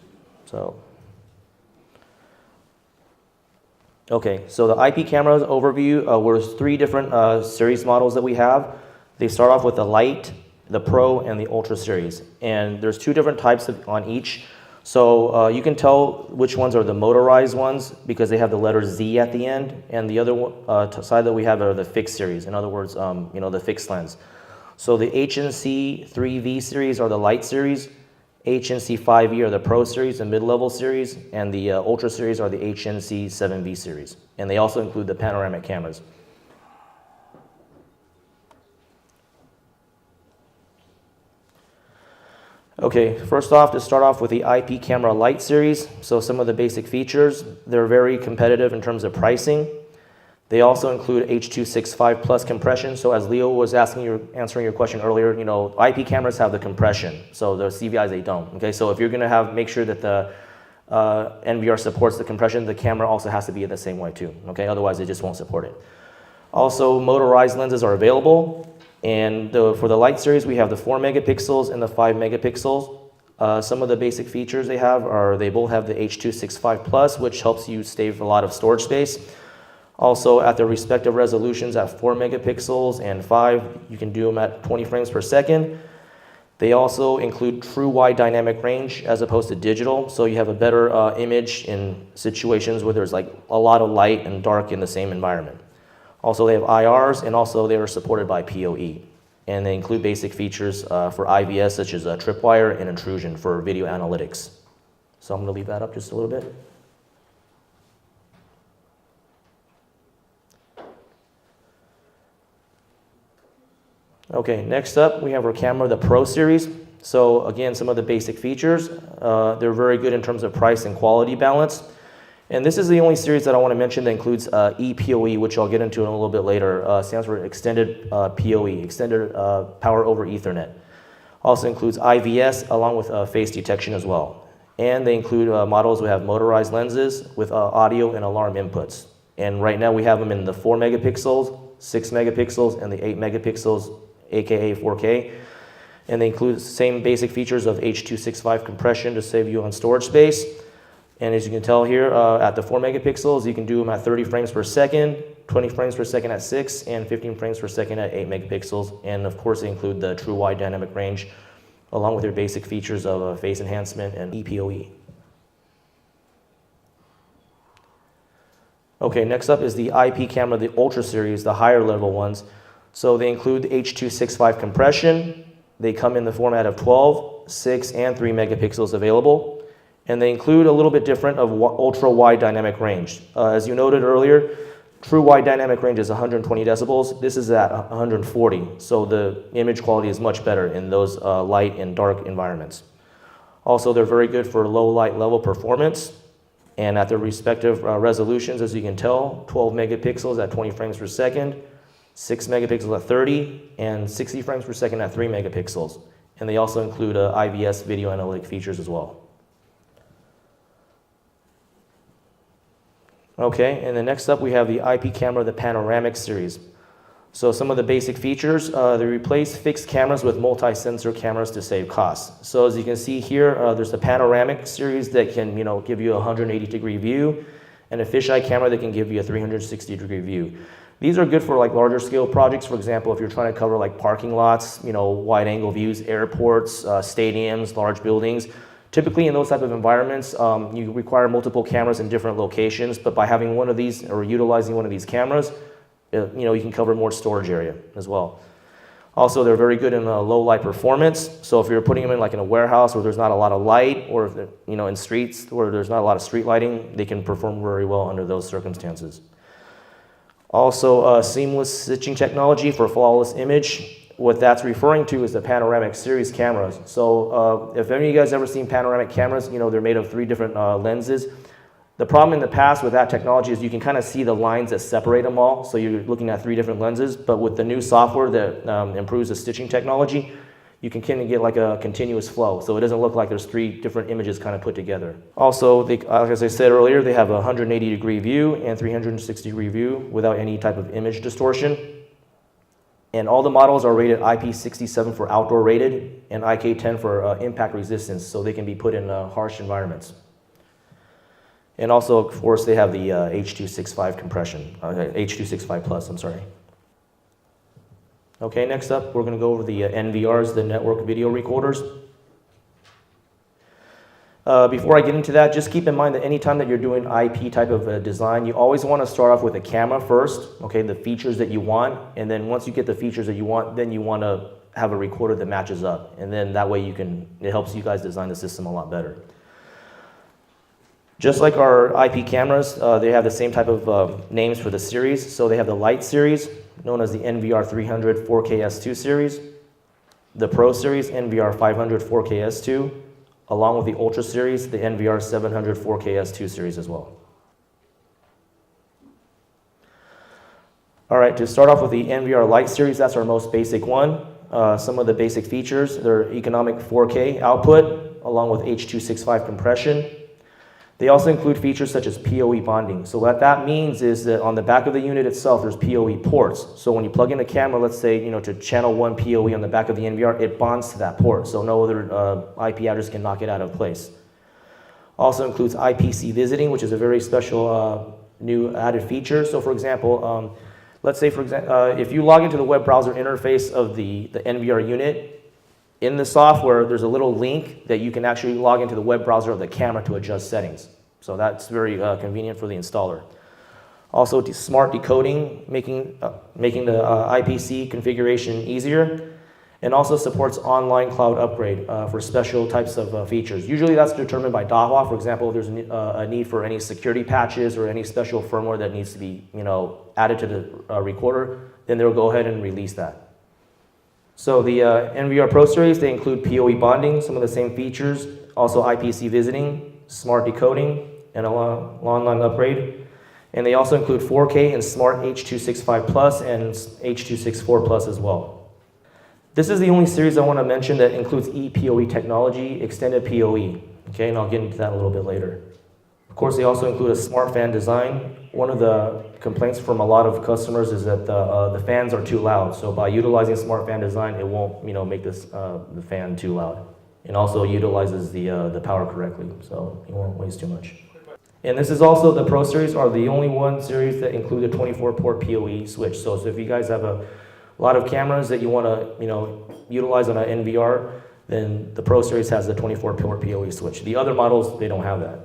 Speaker 6: Okay, so the IP cameras overview, there's 3 different series models that we have. They start off with the Lite, the Pro, and the Ultra series. And there's 2 different types on each. So you can tell which ones are the motorized ones because they have the letter Z at the end, and the other side that we have are the fixed series. In other words, the fixed lens. So the HNC 3V series are the Lite series, HNC 5E are the Pro series, the mid-level series, and the Ultra series are the HNC 7V series. And they also include the panoramic cameras. Okay, first off, to start off with the IP camera Lite series. So some of the basic features, they're very competitive in terms of pricing. They also include H.265 plus compression. So as Leo was answering your question earlier, IP cameras have the compression. So the CVIs, they don't. Okay, so if you're gonna make sure that the NVR supports the compression, the camera also has to be the same way too. Okay, otherwise it just won't support it. Also, motorized lenses are available. And for the Lite series, we have the 4 megapixels and the 5 megapixels. Some of the basic features they have are they both have the H.265 plus, which helps you save a lot of storage space. Also, at their respective resolutions at 4 megapixels and 5, you can do them at 20 frames per second. They also include true wide dynamic range as opposed to digital, so you have a better image in situations where there's like a lot of light and dark in the same environment. Also, they have IRs, and also they are supported by PoE. And they include basic features for IVS, such as tripwire and intrusion for video analytics. So I'm going to leave that up just a little bit. Okay, next up we have our camera, the Pro series. So again, some of the basic features. They're very good in terms of price and quality balance. And this is the only series that I want to mention that includes ePoE, which I'll get into in a little bit later. Stands for Extended PoE, Extended Power over Ethernet. Also includes IVS along with face detection as well. And they include models that have motorized lenses with audio and alarm inputs. And right now we have them in the 4 megapixels, 6 megapixels, and the 8 megapixels, aka 4K. And they include the same basic features of H.265 compression to save you on storage space. And as you can tell here, at the 4 megapixels, you can do them at 30 frames per second, 20 frames per second at 6, and 15 frames per second at 8 megapixels. And of course, they include the true wide dynamic range, along with their basic features of phase enhancement and ePoE. Okay, next up is the IP camera, the Ultra series, the higher level ones. So they include H.265 compression. They come in the format of 12, 6, and 3 megapixels available. And they include a little bit different of ultra wide dynamic range. As you noted earlier, true wide dynamic range is 120 decibels. This is at 140, so the image quality is much better in those light and dark environments. Also, they're very good for low light level performance. And at their respective resolutions, as you can tell, 12 megapixels at 20 frames per second, 6 megapixels at 30, and 60 frames per second at 3 megapixels. And they also include IVS video analytic features as well. Okay, and then next up we have the IP camera, the panoramic series. So some of the basic features, they replace fixed cameras with multi-sensor cameras to save costs. So as you can see here, there's the panoramic series that can, give you a 180-degree view, and a fisheye camera that can give you a 360-degree view. These are good for like larger scale projects. For example, if you're trying to cover like parking lots, wide angle views, airports, stadiums, large buildings. Typically in those type of environments, you require multiple cameras in different locations, but by having one of these or utilizing one of these cameras, you can cover more storage area as well. Also, they're very good in low light performance. So if you're putting them in like in a warehouse where there's not a lot of light, or if in streets where there's not a lot of street lighting, they can perform very well under those circumstances. Also, seamless stitching technology for flawless image. What that's referring to is the panoramic series cameras. So if any of you guys ever seen panoramic cameras, they're made of 3 different lenses. The problem in the past with that technology is you can kind of see the lines that separate them all. So you're looking at 3 different lenses, but with the new software that improves the stitching technology, you can kind of get like a continuous flow. So it doesn't look like there's 3 different images kind of put together. Also, as I said earlier, they have a 180-degree view and 360-degree view without any type of image distortion. And all the models are rated IP67 for outdoor rated and IK10 for impact resistance, so they can be put in harsh environments. And also, of course, they have the H.265 compression, H.265 plus, I'm sorry. Okay, next up, we're going to go over the NVRs, the network video recorders. Before I get into that, just keep in mind that anytime that you're doing IP type of design, you always want to start off with a camera first, okay, the features that you want, and then once you get the features that you want, then you want to have a recorder that matches up, and then that way it helps you guys design the system a lot better. Just like our IP cameras, they have the same type of names for the series. So they have the Lite series, known as the NVR 300 4KS2 series, the Pro series, NVR 500 4KS2, along with the Ultra series, the NVR 700 4KS2 series as well. All right, to start off with the NVR Lite series, that's our most basic one. Some of the basic features, they're economic 4K output, along with H.265 compression. They also include features such as PoE bonding. So what that means is that on the back of the unit itself, there's PoE ports. So when you plug in a camera, let's say, to channel 1 PoE on the back of the NVR, it bonds to that port. So no other IP address can knock it out of place. Also includes IPC visiting, which is a very special new added feature. So for example, let's say, if you log into the web browser interface of the NVR unit, in the software, there's a little link that you can actually log into the web browser of the camera to adjust settings. So that's very convenient for the installer. Also, smart decoding, making the IPC configuration easier, and also supports online cloud upgrade for special types of features. Usually that's determined by DAWA. For example, if there's a need for any security patches or any special firmware that needs to be added to the recorder, then they'll go ahead and release that. So the NVR Pro series, they include PoE bonding, some of the same features, also IPC visiting, smart decoding, and an online upgrade. And they also include 4K and smart H.265 plus and H.264 plus as well. This is the only series I want to mention that includes ePoE technology, extended PoE, okay, and I'll get into that a little bit later. Of course, they also include a smart fan design. One of the complaints from a lot of customers is that the fans are too loud. So by utilizing smart fan design, it won't make the fan too loud. And also utilizes the power correctly, so it won't waste too much. And this is also, the Pro series are the only one series that include a 24-port PoE switch. So if you guys have a lot of cameras that you want to utilize on an NVR, then the Pro series has the 24-port PoE switch. The other models, they don't have that.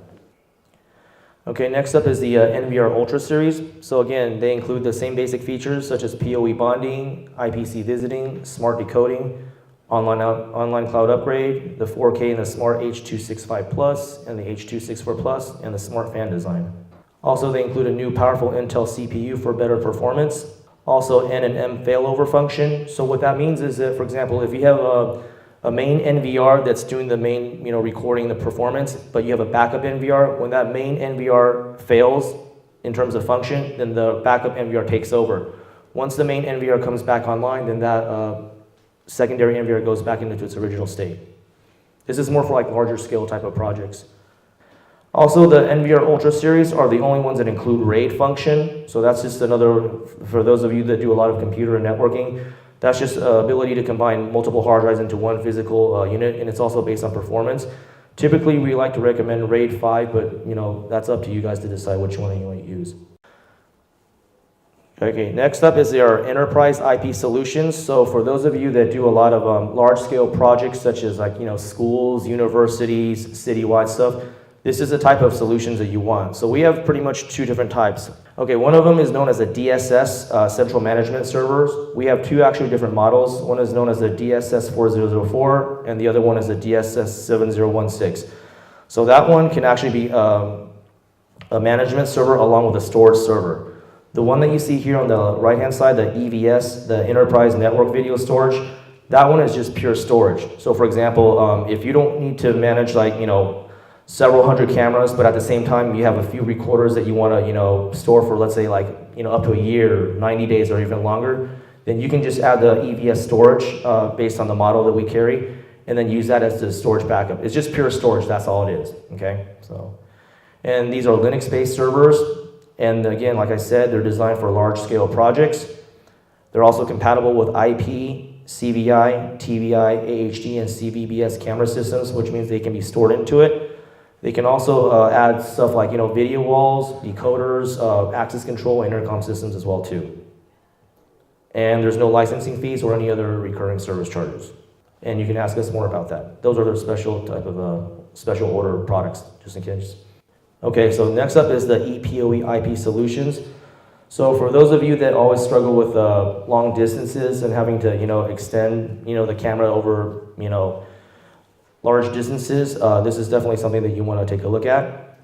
Speaker 6: Okay, next up is the NVR Ultra series. So again, they include the same basic features such as PoE bonding, IPC visiting, smart decoding, online cloud upgrade, the 4K and the smart H.265 plus, and the H.264 plus, and the smart fan design. Also, they include a new powerful Intel CPU for better performance. Also, N and M failover function. So what that means is that, for example, if you have a main NVR that's doing the main, recording the performance, but you have a backup NVR. When that main NVR fails in terms of function, then the backup NVR takes over. Once the main NVR comes back online, then that secondary NVR goes back into its original state. This is more for like larger scale type of projects. Also, the NVR Ultra series are the only ones that include RAID function. So that's just another, for those of you that do a lot of computer and networking, that's just ability to combine multiple hard drives into one physical unit, and it's also based on performance. Typically, we like to recommend RAID 5, but that's up to you guys to decide which one you want to use. Okay, next up is our enterprise IP solutions. So for those of you that do a lot of large-scale projects, such as schools, universities, citywide stuff, this is the type of solutions that you want. So we have pretty much two different types. Okay, one of them is known as a DSS, Central Management Servers. We have two actually different models. One is known as a DSS 4004, and the other one is a DSS 7016. So that one can actually be a management server along with a storage server. The one that you see here on the right-hand side, the EVS, the Enterprise Network Video Storage, that one is just pure storage. So for example, if you don't need to manage several hundred cameras, but at the same time you have a few recorders that you want to store for, let's say up to a year, 90 days or even longer, then you can just add the EVS storage based on the model that we carry, and then use that as the storage backup. It's just pure storage, that's all it is, okay? And these are Linux-based servers, and again, like I said, they're designed for large-scale projects. They're also compatible with IP, CVI, TVI, AHD, and CVBS camera systems, which means they can be stored into it. They can also add stuff like video walls, decoders, access control, intercom systems as well too. And there's no licensing fees or any other recurring service charges. And you can ask us more about that. Those are the special type of special order products, just in case. Okay, so next up is the ePOE IP solutions. So for those of you that always struggle with long distances and having to extend the camera over large distances, this is definitely something that you want to take a look at.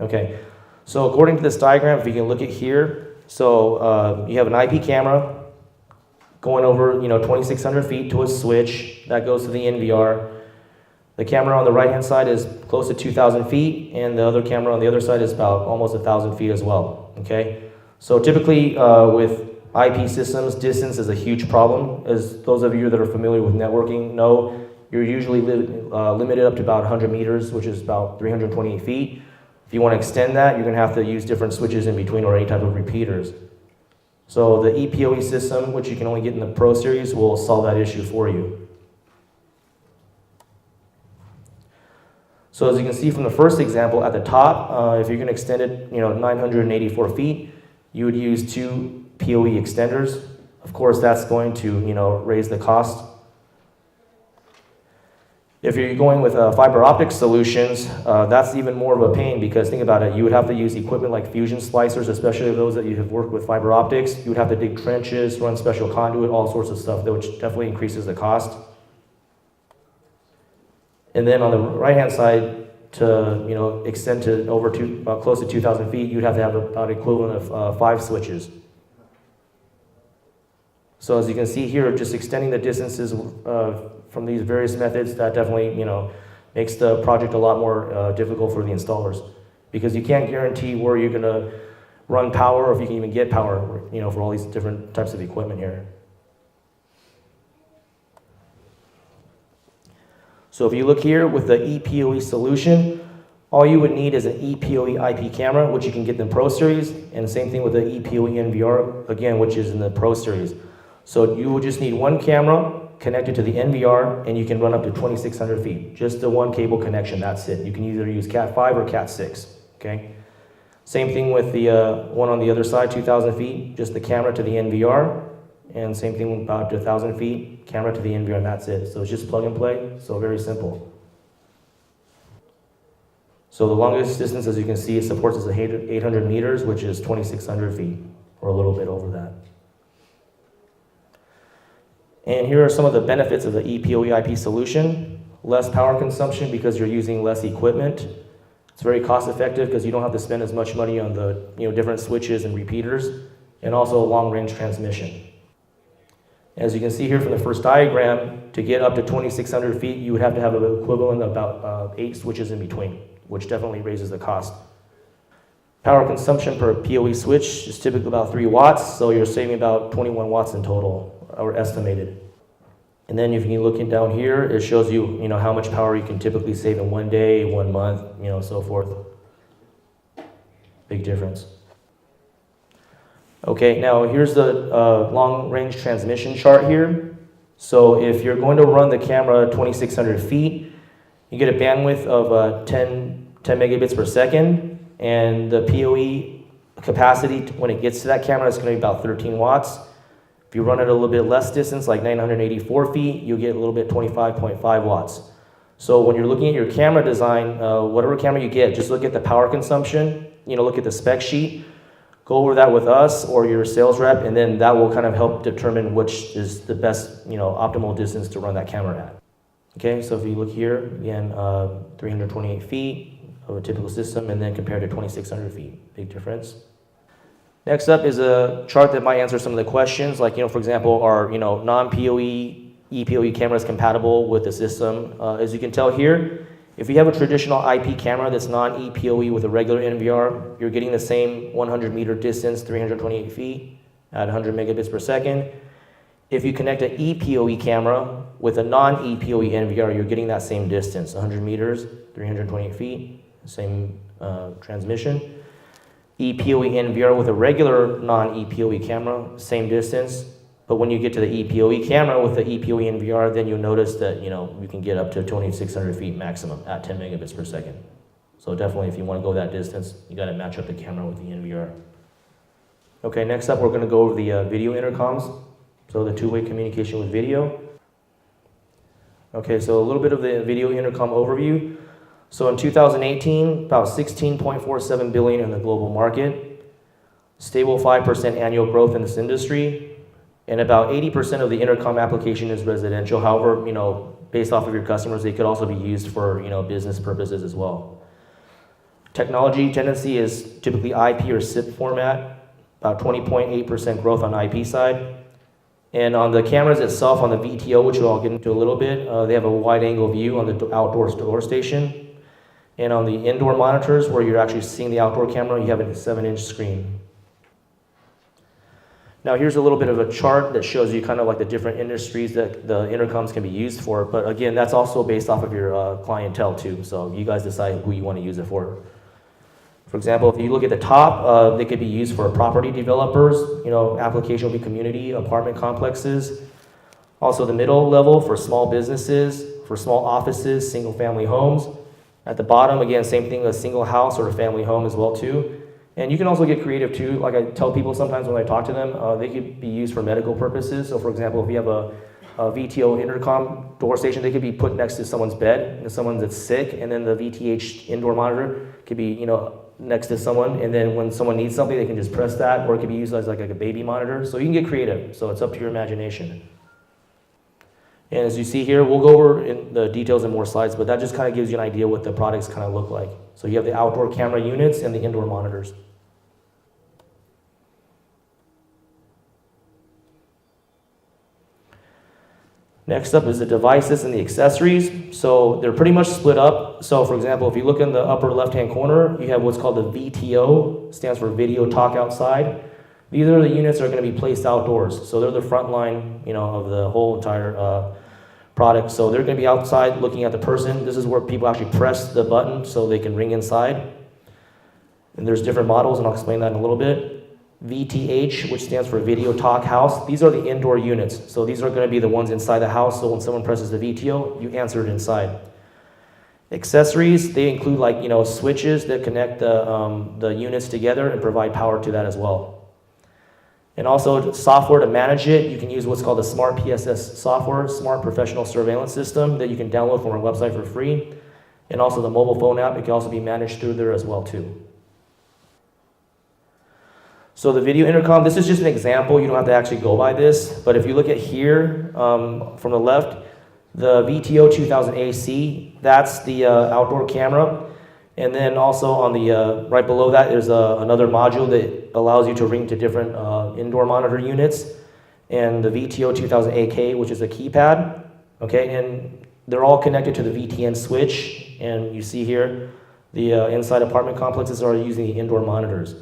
Speaker 6: Okay, so according to this diagram, if you can look at here, so you have an IP camera going over 2,600 feet to a switch that goes to the NVR. The camera on the right hand side is close to 2,000 feet, and the other camera on the other side is about almost 1,000 feet as well. Okay, so typically with IP systems, distance is a huge problem. As those of you that are familiar with networking know, you're usually limited up to about 100 meters, which is about 328 feet. If you want to extend that, you're going to have to use different switches in between or any type of repeaters. So the ePOE system, which you can only get in the Pro Series, will solve that issue for you. So as you can see from the first example at the top, if you're going to extend it 984 feet, you would use two PoE extenders. Of course, that's going to raise the cost. If you're going with fiber optic solutions, that's even more of a pain, because think about it, you would have to use equipment like fusion splicers, especially those that you have worked with fiber optics. You would have to dig trenches, run special conduit, all sorts of stuff, which definitely increases the cost. And then on the right-hand side, to extend to over close to 2,000 feet, you'd have to have about equivalent of 5 switches. So as you can see here, just extending the distances from these various methods, that definitely makes the project a lot more difficult for the installers, because you can't guarantee where you're going to run power, or if you can even get power, for all these different types of equipment here. So if you look here with the ePOE solution, all you would need is an ePOE IP camera, which you can get in the Pro Series, and the same thing with the ePOE NVR, again, which is in the Pro Series. So you would just need one camera connected to the NVR, and you can run up to 2,600 feet. Just the one cable connection, that's it. You can either use Cat 5 or Cat 6, okay? Same thing with the one on the other side, 2,000 feet, just the camera to the NVR, and same thing about 1,000 feet, camera to the NVR, and that's it. So it's just plug and play, so very simple. So the longest distance, as you can see, it supports is 800 meters, which is 2,600 feet, or a little bit over that. And here are some of the benefits of the ePOE IP solution. Less power consumption because you're using less equipment. It's very cost effective because you don't have to spend as much money on the different switches and repeaters, and also long range transmission. As you can see here from the first diagram, to get up to 2,600 feet, you would have to have an equivalent of about 8 switches in between, which definitely raises the cost. Power consumption per PoE switch is typically about 3 watts, so you're saving about 21 watts in total, or estimated. And then if you're looking down here, it shows you, how much power you can typically save in 1 day, 1 month, so forth. Big difference. Okay, now here's the long-range transmission chart here. So if you're going to run the camera 2,600 feet, you get a bandwidth of 10 megabits per second, and the PoE capacity when it gets to that camera is going to be about 13 watts. If you run it a little bit less distance, like 984 feet, you'll get a little bit 25.5 watts. So when you're looking at your camera design, whatever camera you get, just look at the power consumption, look at the spec sheet, go over that with us or your sales rep, and then that will kind of help determine which is the best, optimal distance to run that camera at. Okay, so if you look here, again, 328 feet of a typical system, and then compared to 2,600 feet, big difference. Next up is a chart that might answer some of the questions, like, for example, are, non-PoE, ePoE cameras compatible with the system? As you can tell here, if you have a traditional IP camera that's non-ePoE with a regular NVR, you're getting the same 100-meter distance, 328 feet at 100 megabits per second. If you connect an ePoE camera with a non-ePoE NVR, you're getting that same distance, 100 meters, 328 feet, same transmission. ePoE NVR with a regular non-ePoE camera, same distance. But when you get to the ePoE camera with the ePoE NVR, then you'll notice that, you can get up to 2,600 feet maximum at 10 megabits per second. So definitely if you want to go that distance, you got to match up the camera with the NVR. Okay, next up we're going to go over the video intercoms. So the two-way communication with video. Okay, so a little bit of the video intercom overview. So in 2018, about $16.47 billion in the global market, stable 5% annual growth in this industry, and about 80% of the intercom application is residential. However, based off of your customers, they could also be used for, business purposes as well. Technology tendency is typically IP or SIP format, about 20.8% growth on IP side. And on the cameras itself, on the VTO, which I'll get into a little bit, they have a wide angle view on the outdoor door station. And on the indoor monitors, where you're actually seeing the outdoor camera, you have a 7-inch screen. Now here's a little bit of a chart that shows you kind of like the different industries that the intercoms can be used for. But again, that's also based off of your clientele too. So you guys decide who you want to use it for. For example, if you look at the top, they could be used for property developers, application will be community, apartment complexes. Also the middle level for small businesses, for small offices, single family homes. At the bottom, again, same thing, a single house or a family home as well too. And you can also get creative too. Like I tell people sometimes when I talk to them, they could be used for medical purposes. So for example, if you have a VTO intercom door station, they could be put next to someone's bed, if someone that's sick, and then the VTH indoor monitor could be, next to someone, and then when someone needs something, they can just press that, or it could be used as like a baby monitor. So you can get creative, so it's up to your imagination. And as you see here, we'll go over in the details in more slides, but that just kind of gives you an idea what the products kind of look like. So you have the outdoor camera units and the indoor monitors. Next up is the devices and the accessories. So they're pretty much split up. So for example, if you look in the upper left-hand corner, you have what's called the VTO, stands for Video Talk Outside. These are the units that are going to be placed outdoors. So they're the front line, of the whole entire product. So they're going to be outside looking at the person. This is where people actually press the button so they can ring inside. And there's different models, and I'll explain that in a little bit. VTH, which stands for Video Talk House. These are the indoor units. So these are going to be the ones inside the house. So when someone presses the VTO, you answer it inside. Accessories, they include like, switches that connect the units together and provide power to that as well. And also software to manage it. You can use what's called the Smart PSS software, Smart Professional Surveillance System, that you can download from our website for free. And also the mobile phone app, it can also be managed through there as well too. So the video intercom, this is just an example. You don't have to actually go by this. But if you look at here from the left, the VTO 2000 AC, that's the outdoor camera. And then also on the right below that, there's another module that allows you to ring to different indoor monitor units. and the VTO 2000AK, which is a keypad, okay, and they're all connected to the VTN switch, and you see here, the inside apartment complexes are using the indoor monitors.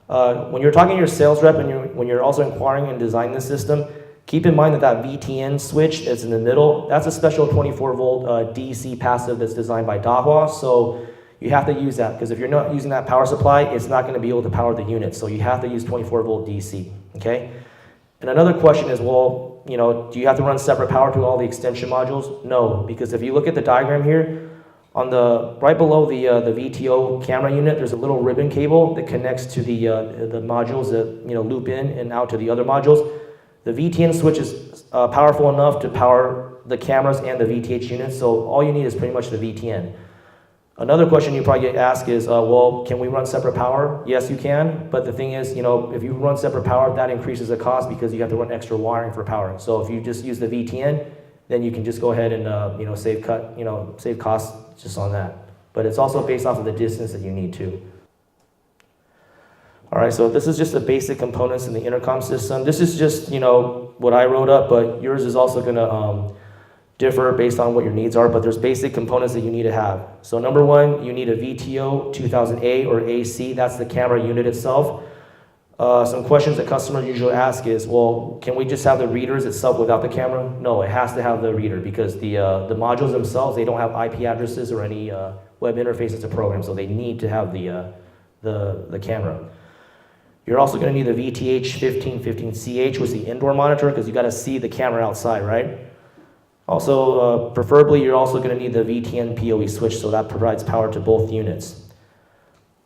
Speaker 6: When you're talking to your sales rep and when you're also inquiring and designing the system, keep in mind that that VTN switch that's in the middle, that's a special 24-volt DC passive that's designed by Dahua, so you have to use that, because if you're not using that power supply, it's not going to be able to power the unit, so you have to use 24-volt DC, okay? And another question is, well, you know, do you have to run separate power to all the extension modules? No, because if you look at the diagram here, on the right below the VTO camera unit, there's a little ribbon cable that connects to the modules that loop in and out to the other modules. The VTN switch is powerful enough to power the cameras and the VTH units, so all you need is pretty much the VTN. Another question you probably get asked is, well, can we run separate power? Yes, you can, but the thing is, if you run separate power, that increases the cost because you have to run extra wiring for power. So if you just use the VTN, then you can just go ahead and save costs just on that. But it's also based off of the distance that you need to. All right, so this is just the basic components in the intercom system. This is just what I wrote up, but yours is also going to differ based on what your needs are, but there's basic components that you need to have. So number one, you need a VTO 2000A or AC, that's the camera unit itself. Some questions that customers usually ask is, well, can we just have the readers itself without the camera? No, it has to have the reader because the modules themselves, they don't have IP addresses or any web interfaces to program, so they need to have the camera. You're also going to need the VTH 1515CH, which is the indoor monitor, because you got to see the camera outside, right? Also, preferably, you're also going to need the VTN PoE switch, so that provides power to both units.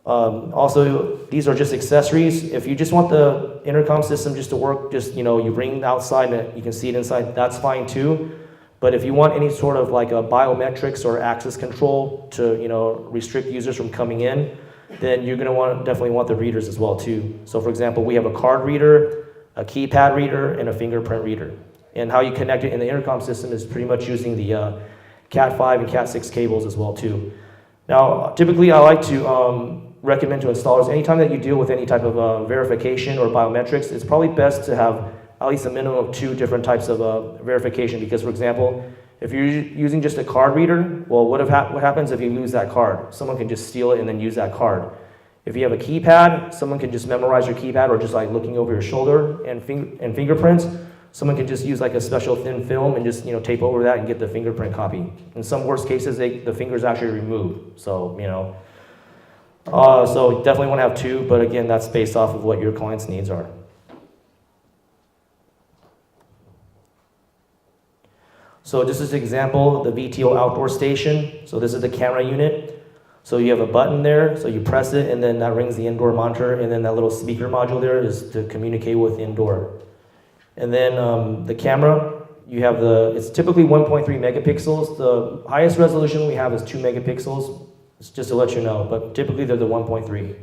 Speaker 6: Also, these are just accessories. If you just want the intercom system just to work, you bring it outside and you can see it inside, that's fine too. But if you want any sort of like a biometrics or access control to restrict users from coming in, then you're going to definitely want the readers as well too. So for example, we have a card reader, a keypad reader, and a fingerprint reader. And how you connect it in the intercom system is pretty much using the Cat5 and Cat6 cables as well too. Now, typically I like to recommend to installers, anytime that you deal with any type of verification or biometrics, it's probably best to have at least a minimum of 2 different types of verification, because for example, if you're using just a card reader, well, what happens if you lose that card? Someone can just steal it and then use that card. If you have a keypad, someone can just memorize your keypad, or just like looking over your shoulder, and fingerprints, someone can just use like a special thin film and just tape over that and get the fingerprint copy. In some worst cases, the finger's actually removed. So so definitely want to have 2, but again, that's based off of what your client's needs are. So just as an example, the VTO outdoor station. So this is the camera unit. So you have a button there, so you press it, and then that rings the indoor monitor, and then that little speaker module there is to communicate with indoor. And then the camera, you have it's typically 1.3 megapixels. The highest resolution we have is 2 megapixels. It's just to let you know, but typically they're the 1.3.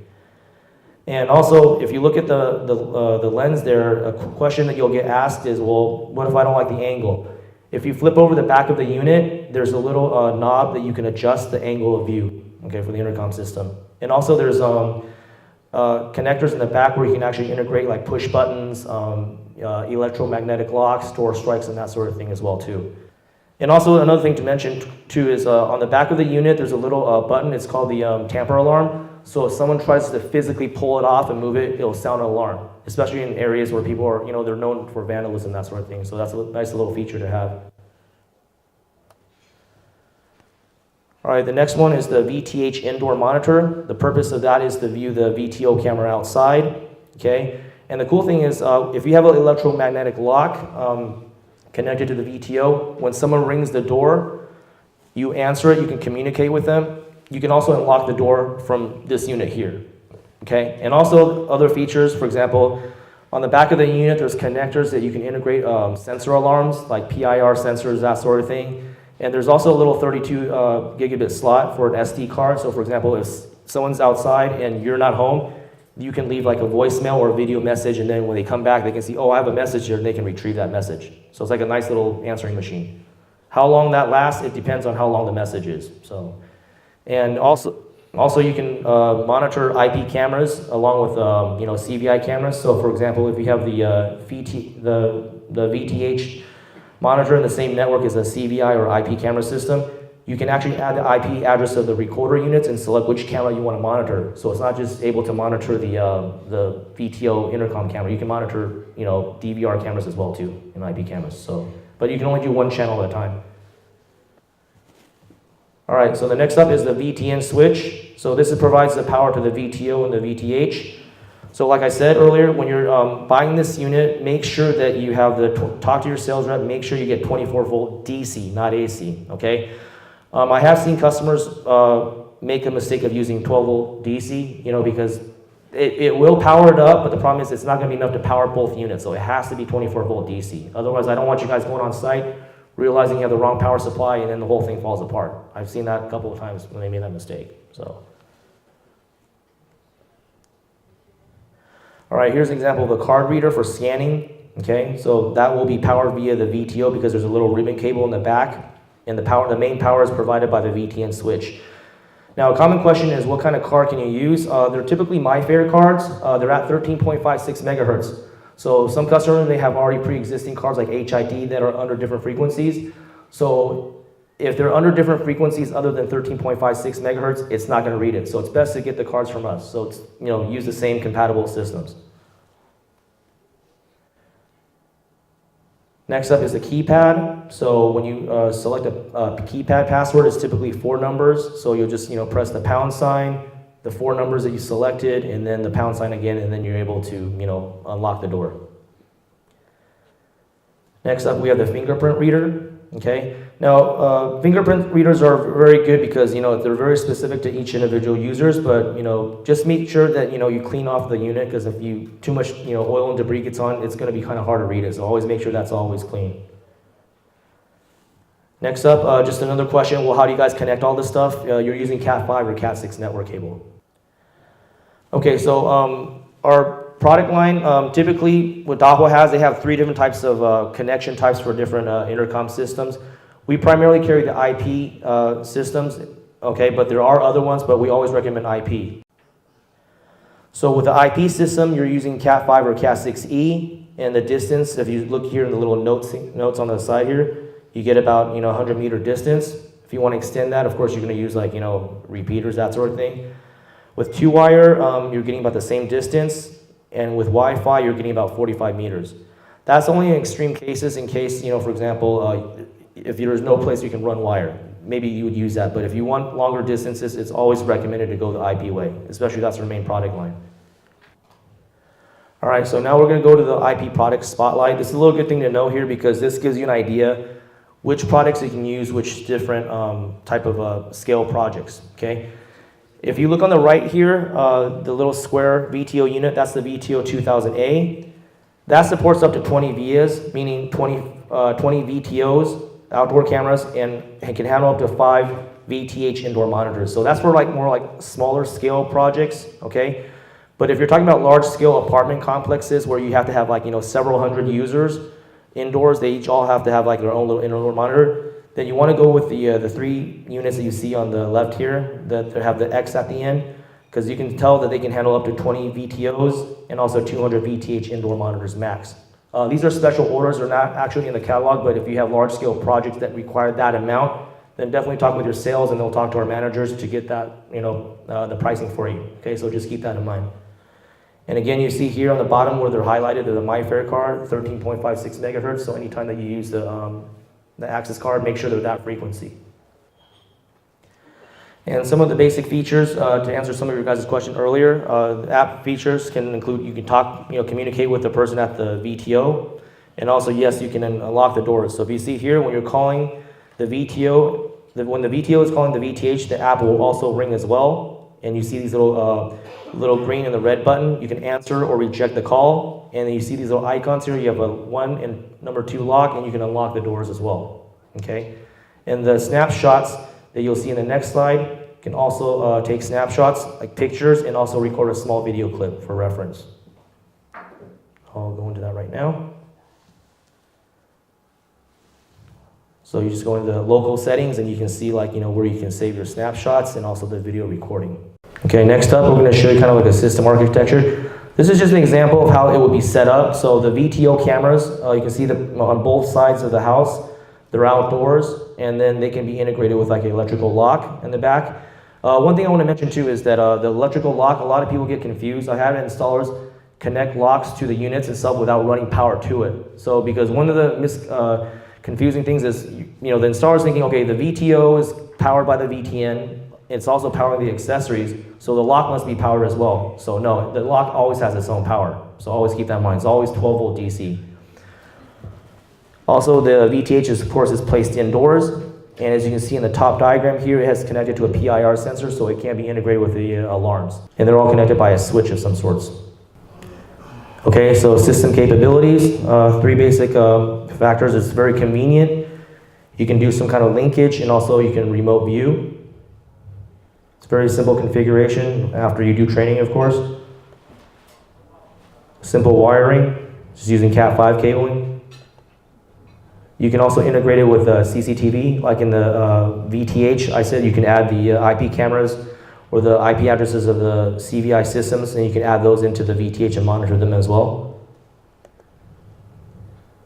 Speaker 6: And also, if you look at the lens there, a question that you'll get asked is, well, what if I don't like the angle? If you flip over the back of the unit, there's a little knob that you can adjust the angle of view, okay, for the intercom system. And also there's connectors in the back where you can actually integrate like push buttons, electromagnetic locks, door strikes, and that sort of thing as well too. And also another thing to mention too is on the back of the unit, there's a little button. It's called the tamper alarm. So if someone tries to physically pull it off and move it, it'll sound an alarm, especially in areas where people are, they're known for vandalism, that sort of thing. So that's a nice little feature to have. All right, the next one is the VTH indoor monitor. The purpose of that is to view the VTO camera outside, okay? And the cool thing is, if you have an electromagnetic lock connected to the VTO, when someone rings the door, you answer it, you can communicate with them. You can also unlock the door from this unit here, okay? And also other features, for example, on the back of the unit, there's connectors that you can integrate sensor alarms, like PIR sensors, that sort of thing. And there's also a little 32 gigabit slot for an SD card. So for example, if someone's outside and you're not home, you can leave like a voicemail or a video message, and then when they come back, they can see, oh, I have a message here, and they can retrieve that message. So it's like a nice little answering machine. How long that lasts, it depends on how long the message is. So, and also you can monitor IP cameras along with CVI cameras. So for example, if you have the the VTH monitor in the same network as a CVI or IP camera system, you can actually add the IP address of the recorder units and select which camera you want to monitor. So it's not just able to monitor the VTO intercom camera. You can monitor, DVR cameras as well too, and IP cameras. So, but you can only do one channel at a time. All right, so the next up is the VTN switch. So this provides the power to the VTO and the VTH. So like I said earlier, when you're buying this unit, make sure that you have talk to your sales rep, make sure you get 24 volt DC, not AC, okay? I have seen customers make a mistake of using 12 volt DC, because it will power it up, but the problem is it's not gonna be enough to power both units, so it has to be 24 volt DC. Otherwise, I don't want you guys going on site, realizing you have the wrong power supply, and then the whole thing falls apart. I've seen that a couple of times when they made that mistake, so. All right, here's an example of a card reader for scanning, okay? So that will be powered via the VTO because there's a little ribbon cable in the back, and the main power is provided by the VTN switch. Now, a common question is, what kind of card can you use? They're typically MyFair cards. They're at 13.56 megahertz. So some customers, they have already pre-existing cards like HID that are under different frequencies. So if they're under different frequencies other than 13.56 megahertz, it's not gonna read it. So it's best to get the cards from us. So it's, use the same compatible systems. Next up is the keypad. So when you select a keypad password, it's typically 4 numbers. So you'll just press the pound sign, the 4 numbers that you selected, and then the pound sign again, and then you're able to unlock the door. Next up, we have the fingerprint reader. Okay. Now, fingerprint readers are very good because they're very specific to each individual users. But just make sure that you clean off the unit, because if too much oil and debris gets on, it's going to be kind of hard to read it. So always make sure that's always clean. Next up, just another question. Well, how do you guys connect all this stuff? You're using Cat5 or Cat6 network cable. Okay, so our product line, typically what Dahua has, they have 3 different types of connection types for different intercom systems. We primarily carry the IP systems, okay, but there are other ones, but we always recommend IP. So with the IP system, you're using Cat5 or Cat6E, and the distance, if you look here in the little notes on the side here, you get about 100 meter distance. If you want to extend that, of course, you're going to use repeaters, that sort of thing. With 2-wire, you're getting about the same distance. And with Wi-Fi, you're getting about 45 meters. That's only in extreme cases, in case, for example, if there's no place you can run wire. Maybe you would use that, but if you want longer distances, it's always recommended to go the IP way, especially that's our main product line. All right, so now we're gonna go to the IP product spotlight. This is a little good thing to know here because this gives you an idea which products you can use, which different type of scale projects, okay? If you look on the right here, the little square VTO unit, that's the VTO 2000A. That supports up to 20 VIAs, meaning 20 VTOs, outdoor cameras, and can handle up to 5 VTH indoor monitors. So that's for more like smaller scale projects, okay? But if you're talking about large scale apartment complexes where you have to have several hundred users indoors, they each all have to have their own little indoor monitor, then you want to go with the 3 units that you see on the left here that have the X at the end, because you can tell that they can handle up to 20 VTOs and also 200 VTH indoor monitors max. These are special orders. They're not actually in the catalog, but if you have large scale projects that require that amount, then definitely talk with your sales and they'll talk to our managers to get that, the pricing for you. Okay, so just keep that in mind. And again, you see here on the bottom where they're highlighted, the MyFair card, 13.56 megahertz. So anytime that you use the access card, make sure they're that frequency. And some of the basic features, to answer some of your guys' question earlier, the app features can include, you can talk, communicate with the person at the VTO, and also, yes, you can unlock the doors. So if you see here, when you're calling the VTO, when the VTO is calling the VTH, the app will also ring as well, and you see these little green and the red button. You can answer or reject the call, and then you see these little icons here. You have a 1 and number 2 lock, and you can unlock the doors as well, okay? And the snapshots that you'll see in the next slide can also take snapshots, like pictures, and also record a small video clip for reference. I'll go into that right now. So you just go into the local settings and you can see where you can save your snapshots and also the video recording. Okay, next up we're going to show you kind of like a system architecture. This is just an example of how it would be set up. So the VTO cameras, you can see them on both sides of the house. They're outdoors, and then they can be integrated with like an electrical lock in the back. One thing I want to mention too is that the electrical lock, a lot of people get confused. I have installers connect locks to the units itself without running power to it. So because one of the confusing things is, the installer's thinking, okay, the VTO is powered by the VTN. It's also powering the accessories, so the lock must be powered as well. So no, the lock always has its own power. So always keep that in mind. It's always 12 volt DC. Also, the VTH is, of course, is placed indoors. And as you can see in the top diagram here, it has connected to a PIR sensor, so it can be integrated with the alarms. And they're all connected by a switch of some sorts. Okay, so system capabilities, 3 basic factors. It's very convenient. You can do some kind of linkage, and also you can remote view. It's very simple configuration after you do training, of course. Simple wiring, just using Cat5 cabling. You can also integrate it with CCTV, like in the VTH. I said you can add the IP cameras or the IP addresses of the CVI systems, and you can add those into the VTH and monitor them as well.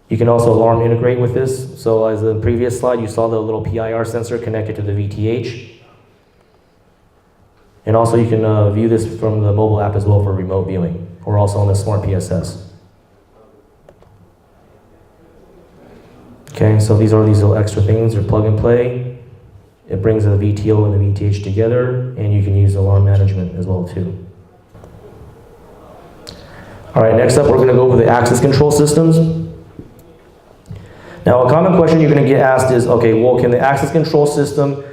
Speaker 6: You can also alarm integrate with this. So as the previous slide, you saw the little PIR sensor connected to the VTH. And also you can view this from the mobile app as well for remote viewing, or also on the smart PSS. Okay, so these are these little extra things. They're plug and play. It brings the VTO and the VTH together, and you can use alarm management as well too. All right, next up we're going to go over the access control systems. Now a common question you're going to get asked is, okay, well, can the access control system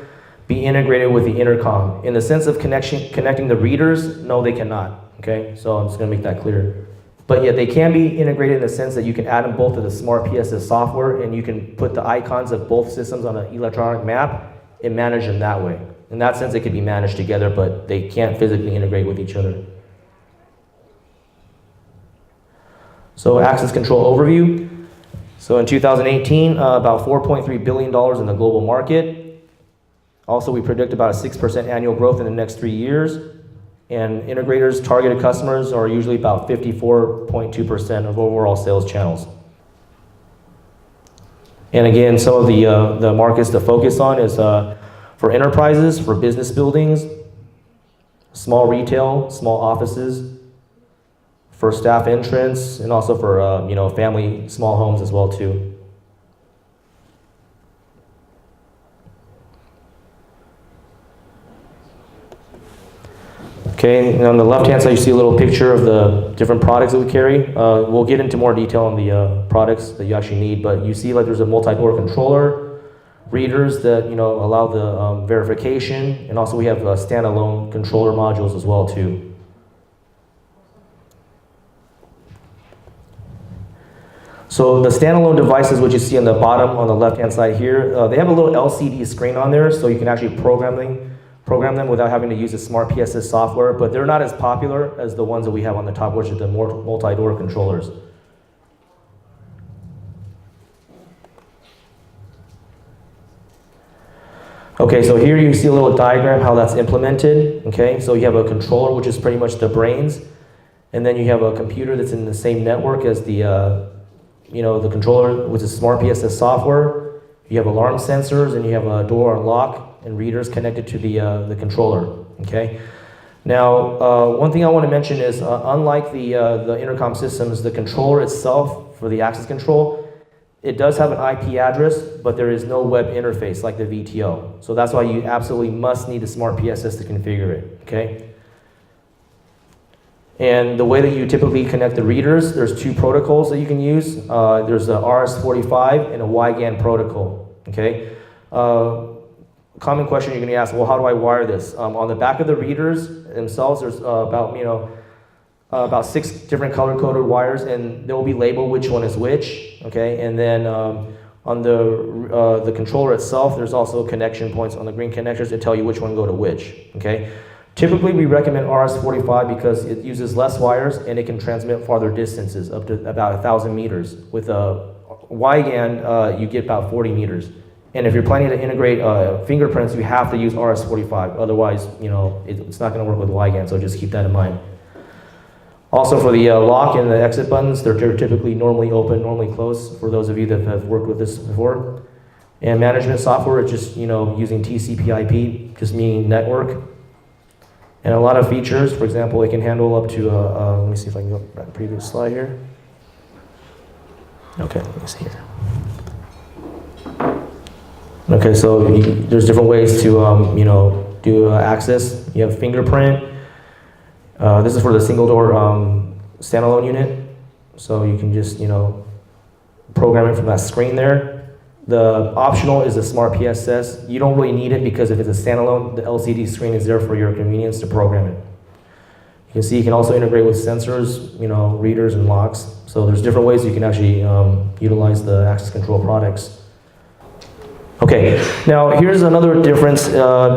Speaker 6: be integrated with the intercom? In the sense of connecting the readers, no, they cannot. Okay, so I'm just going to make that clear. But yet they can be integrated in the sense that you can add them both to the smart PSS software, and you can put the icons of both systems on an electronic map and manage them that way. In that sense, they could be managed together, but they can't physically integrate with each other. So access control overview. So in 2018, about $4.3 billion in the global market. Also, we predict about a 6% annual growth in the next 3 years. And integrators' targeted customers are usually about 54.2% of overall sales channels. And again, some of the markets to focus on is for enterprises, for business buildings, small retail, small offices, for staff entrance, and also for family small homes as well too. Okay, and on the left-hand side, you see a little picture of the different products that we carry. We'll get into more detail on the products that you actually need, but you see like there's a multi-door controller, readers that allow the verification, and also we have standalone controller modules as well too. So the standalone devices, which you see on the bottom on the left-hand side here, they have a little LCD screen on there, so you can actually program them without having to use the smart PSS software, but they're not as popular as the ones that we have on the top, which are the more multi-door controllers. Okay, so here you see a little diagram how that's implemented. Okay, so you have a controller, which is pretty much the brains, and then you have a computer that's in the same network as the the controller, which is smart PSS software. You have alarm sensors, and you have a door unlock and readers connected to the controller. Okay. Now, one thing I want to mention is, unlike the intercom systems, the controller itself for the access control, it does have an IP address, but there is no web interface like the VTO. So that's why you absolutely must need the smart PSS to configure it. Okay. And the way that you typically connect the readers, there's 2 protocols that you can use. There's a RS-45 and a WiGAN protocol. Okay. Common question you're going to ask, well, how do I wire this? On the back of the readers themselves, there's about 6 different color-coded wires, and they will be labeled which one is which. Okay, and then on the controller itself, there's also connection points on the green connectors that tell you which one go to which. Okay, typically we recommend RS-45 because it uses less wires and it can transmit farther distances, up to about 1,000 meters. With WiGAN, you get about 40 meters. And if you're planning to integrate fingerprints, you have to use RS-45. Otherwise, it's not going to work with WiGAN, so just keep that in mind. Also for the lock and the exit buttons, they're typically normally open, normally closed, for those of you that have worked with this before. And management software is just, using TCP/IP, just meaning network. And a lot of features, for example, it can handle up to, let me see if I can go back to the previous slide here. Okay, let me see here. Okay, so there's different ways to, do access. You have fingerprint. This is for the single door standalone unit. So you can just, program it from that screen there. The optional is a smart PSS. You don't really need it because if it's a standalone, the LCD screen is there for your convenience to program it. You can see you can also integrate with sensors, readers and locks. So there's different ways you can actually utilize the access control products. Okay, now here's another difference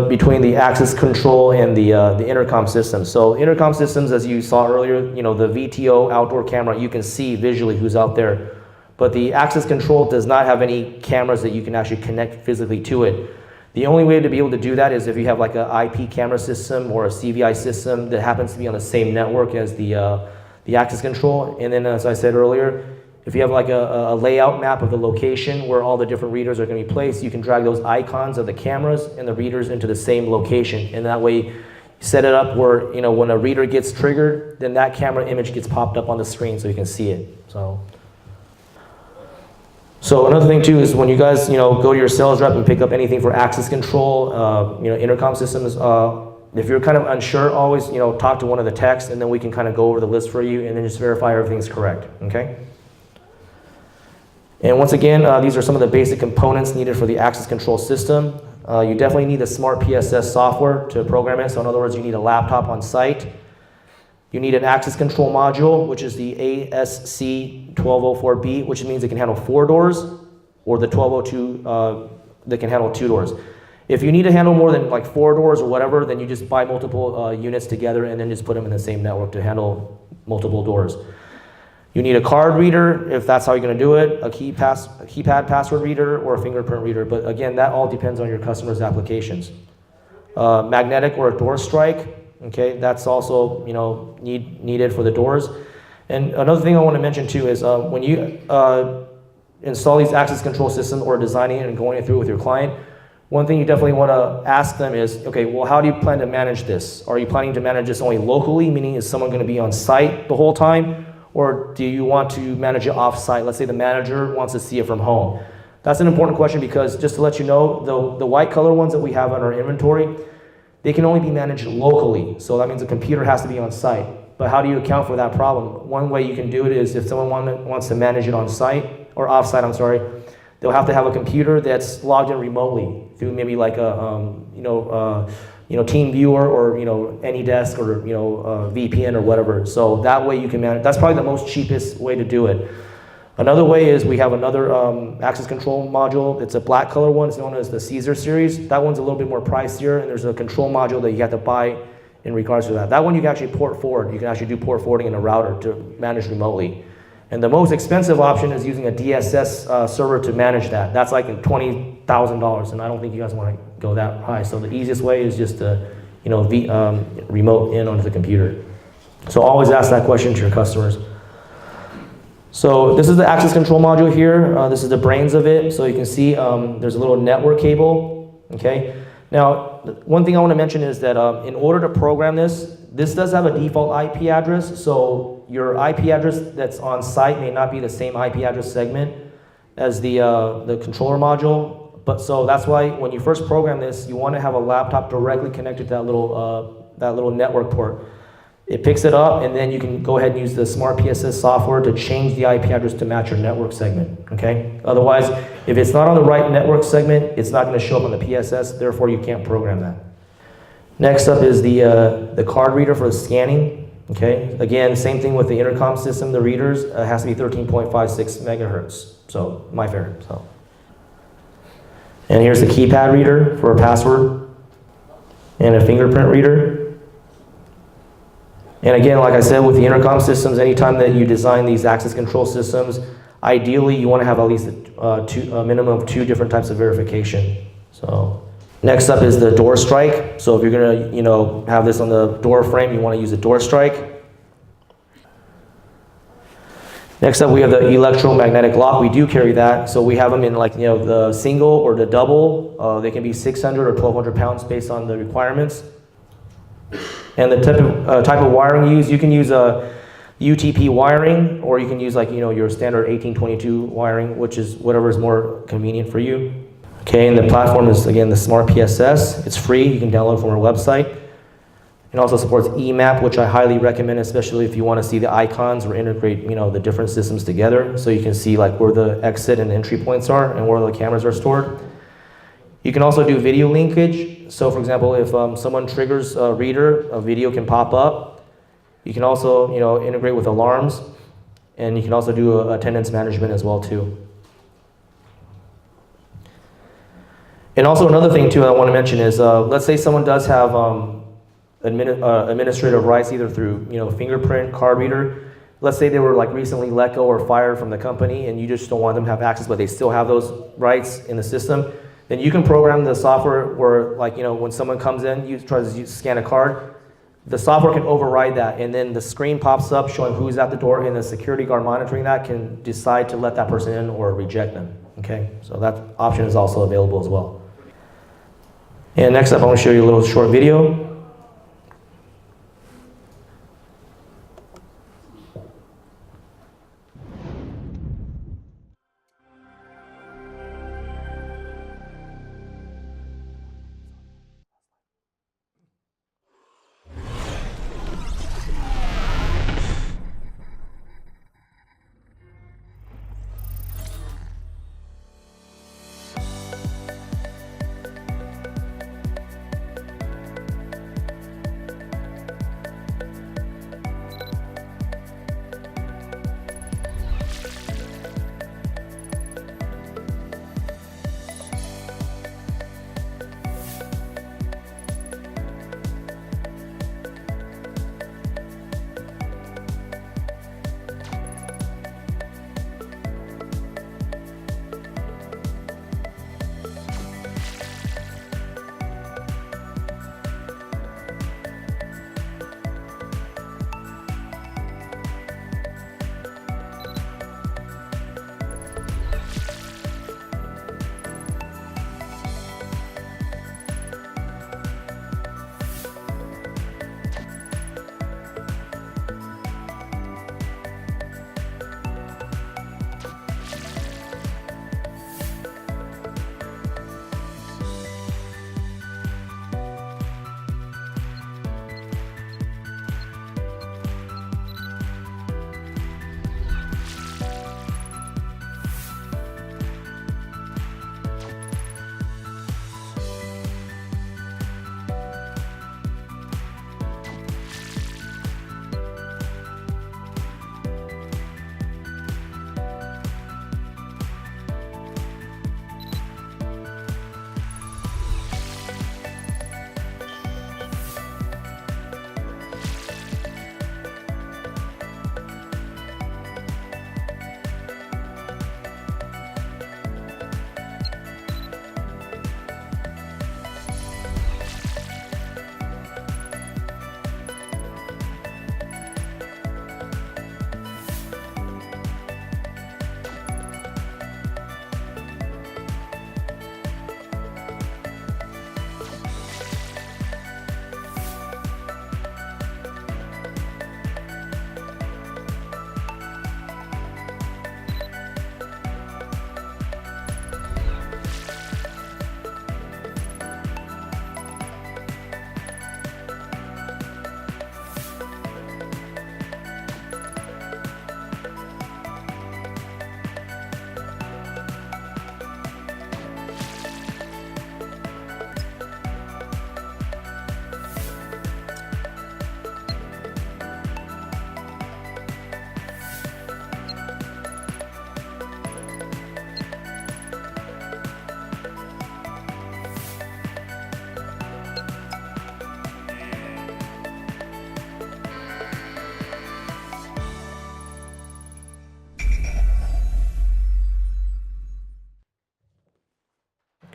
Speaker 6: between the access control and the intercom system. So intercom systems, as you saw earlier, the VTO outdoor camera, you can see visually who's out there. But the access control does not have any cameras that you can actually connect physically to it. The only way to be able to do that is if you have like an IP camera system or a CVI system that happens to be on the same network as the access control. And then, as I said earlier, if you have like a layout map of the location where all the different readers are going to be placed, you can drag those icons of the cameras and the readers into the same location. And that way, you set it up where, when a reader gets triggered, then that camera image gets popped up on the screen so you can see it. So another thing too is when you guys, go to your sales rep and pick up anything for access control, intercom systems, if you're kind of unsure, always, talk to one of the techs and then we can kind of go over the list for you and then just verify everything's correct, okay? And once again, these are some of the basic components needed for the access control system. You definitely need the smart PSS software to program it. So in other words, you need a laptop on site. You need an access control module, which is the ASC1204B, which means it can handle 4 doors, or the 1202 that can handle 2 doors. If you need to handle more than like 4 doors or whatever, then you just buy multiple units together and then just put them in the same network to handle multiple doors. You need a card reader, if that's how you're gonna do it, a keypad password reader, or a fingerprint reader. But again, that all depends on your customer's applications. Magnetic or a door strike. Okay, that's also needed for the doors. And another thing I want to mention too is when you install these access control systems or designing it and going it through with your client, one thing you definitely want to ask them is, okay, well, how do you plan to manage this? Are you planning to manage this only locally, meaning is someone going to be on site the whole time, or do you want to manage it off-site? Let's say the manager wants to see it from home. That's an important question because just to let you know, the white color ones that we have on our inventory, they can only be managed locally, so that means the computer has to be on site. But how do you account for that problem? One way you can do it is if someone wants to manage it on site, or off site, I'm sorry, they'll have to have a computer that's logged in remotely through maybe like a Team Viewer or AnyDesk or VPN or whatever. So that way you can manage. That's probably the most cheapest way to do it. Another way is we have another access control module. It's a black color one. It's known as the Caesar series. That one's a little bit more pricier, and there's a control module that you have to buy in regards to that. That one you can actually port forward. You can actually do port forwarding in a router to manage remotely. And the most expensive option is using a DSS server to manage that. That's like $20,000, and I don't think you guys want to go that high. So the easiest way is just to remote in onto the computer. So always ask that question to your customers. So this is the access control module here. This is the brains of it. So you can see there's a little network cable, okay? Now, one thing I want to mention is that in order to program this does have a default IP address. So your IP address that's on site may not be the same IP address segment as the controller module. But so that's why when you first program this, you want to have a laptop directly connected to that little network port. It picks it up, and then you can go ahead and use the smart PSS software to change the IP address to match your network segment, okay? Otherwise, if it's not on the right network segment, it's not going to show up on the PSS, therefore you can't program that. Next up is the card reader for the scanning, okay? Again, same thing with the intercom system, the readers, has to be 13.56 megahertz, so my fair, so. And here's the keypad reader for a password, and a fingerprint reader. And again, like I said, with the intercom systems, anytime that you design these access control systems, ideally you want to have at least a minimum of 2 different types of verification. So next up is the door strike. So if you're going to have this on the door frame, you want to use a door strike. Next up, we have the electromagnetic lock. We do carry that. So we have them in like, the single or the double. They can be 600 or 1,200 pounds based on the requirements. And the type of wiring used, you can use a UTP wiring, or you can use like, your standard 1822 wiring, which is whatever is more convenient for you. Okay, and the platform is, again, the Smart PSS. It's free. You can download it from our website. It also supports EMAP, which I highly recommend, especially if you want to see the icons or integrate, the different systems together, so you can see like where the exit and entry points are and where the cameras are stored. You can also do video linkage. So, for example, if someone triggers a reader, a video can pop up. You can also, integrate with alarms, and you can also do attendance management as well too. And also another thing too I want to mention is, let's say someone does have administrative rights, either through fingerprint, card reader. Let's say they were like recently let go or fired from the company, and you just don't want them to have access, but they still have those rights in the system. Then you can program the software where, like, when someone comes in, you try to scan a card, the software can override that, and then the screen pops up showing who's at the door, and the security guard monitoring that can decide to let that person in or reject them. Okay, so that option is also available as well. And next up, I want to show you a little short video.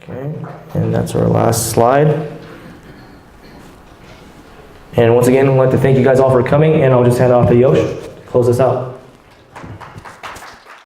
Speaker 6: Okay, and that's our last slide. And once again, I'd like to thank you guys all for coming, and I'll just hand off to Yosh to close this out.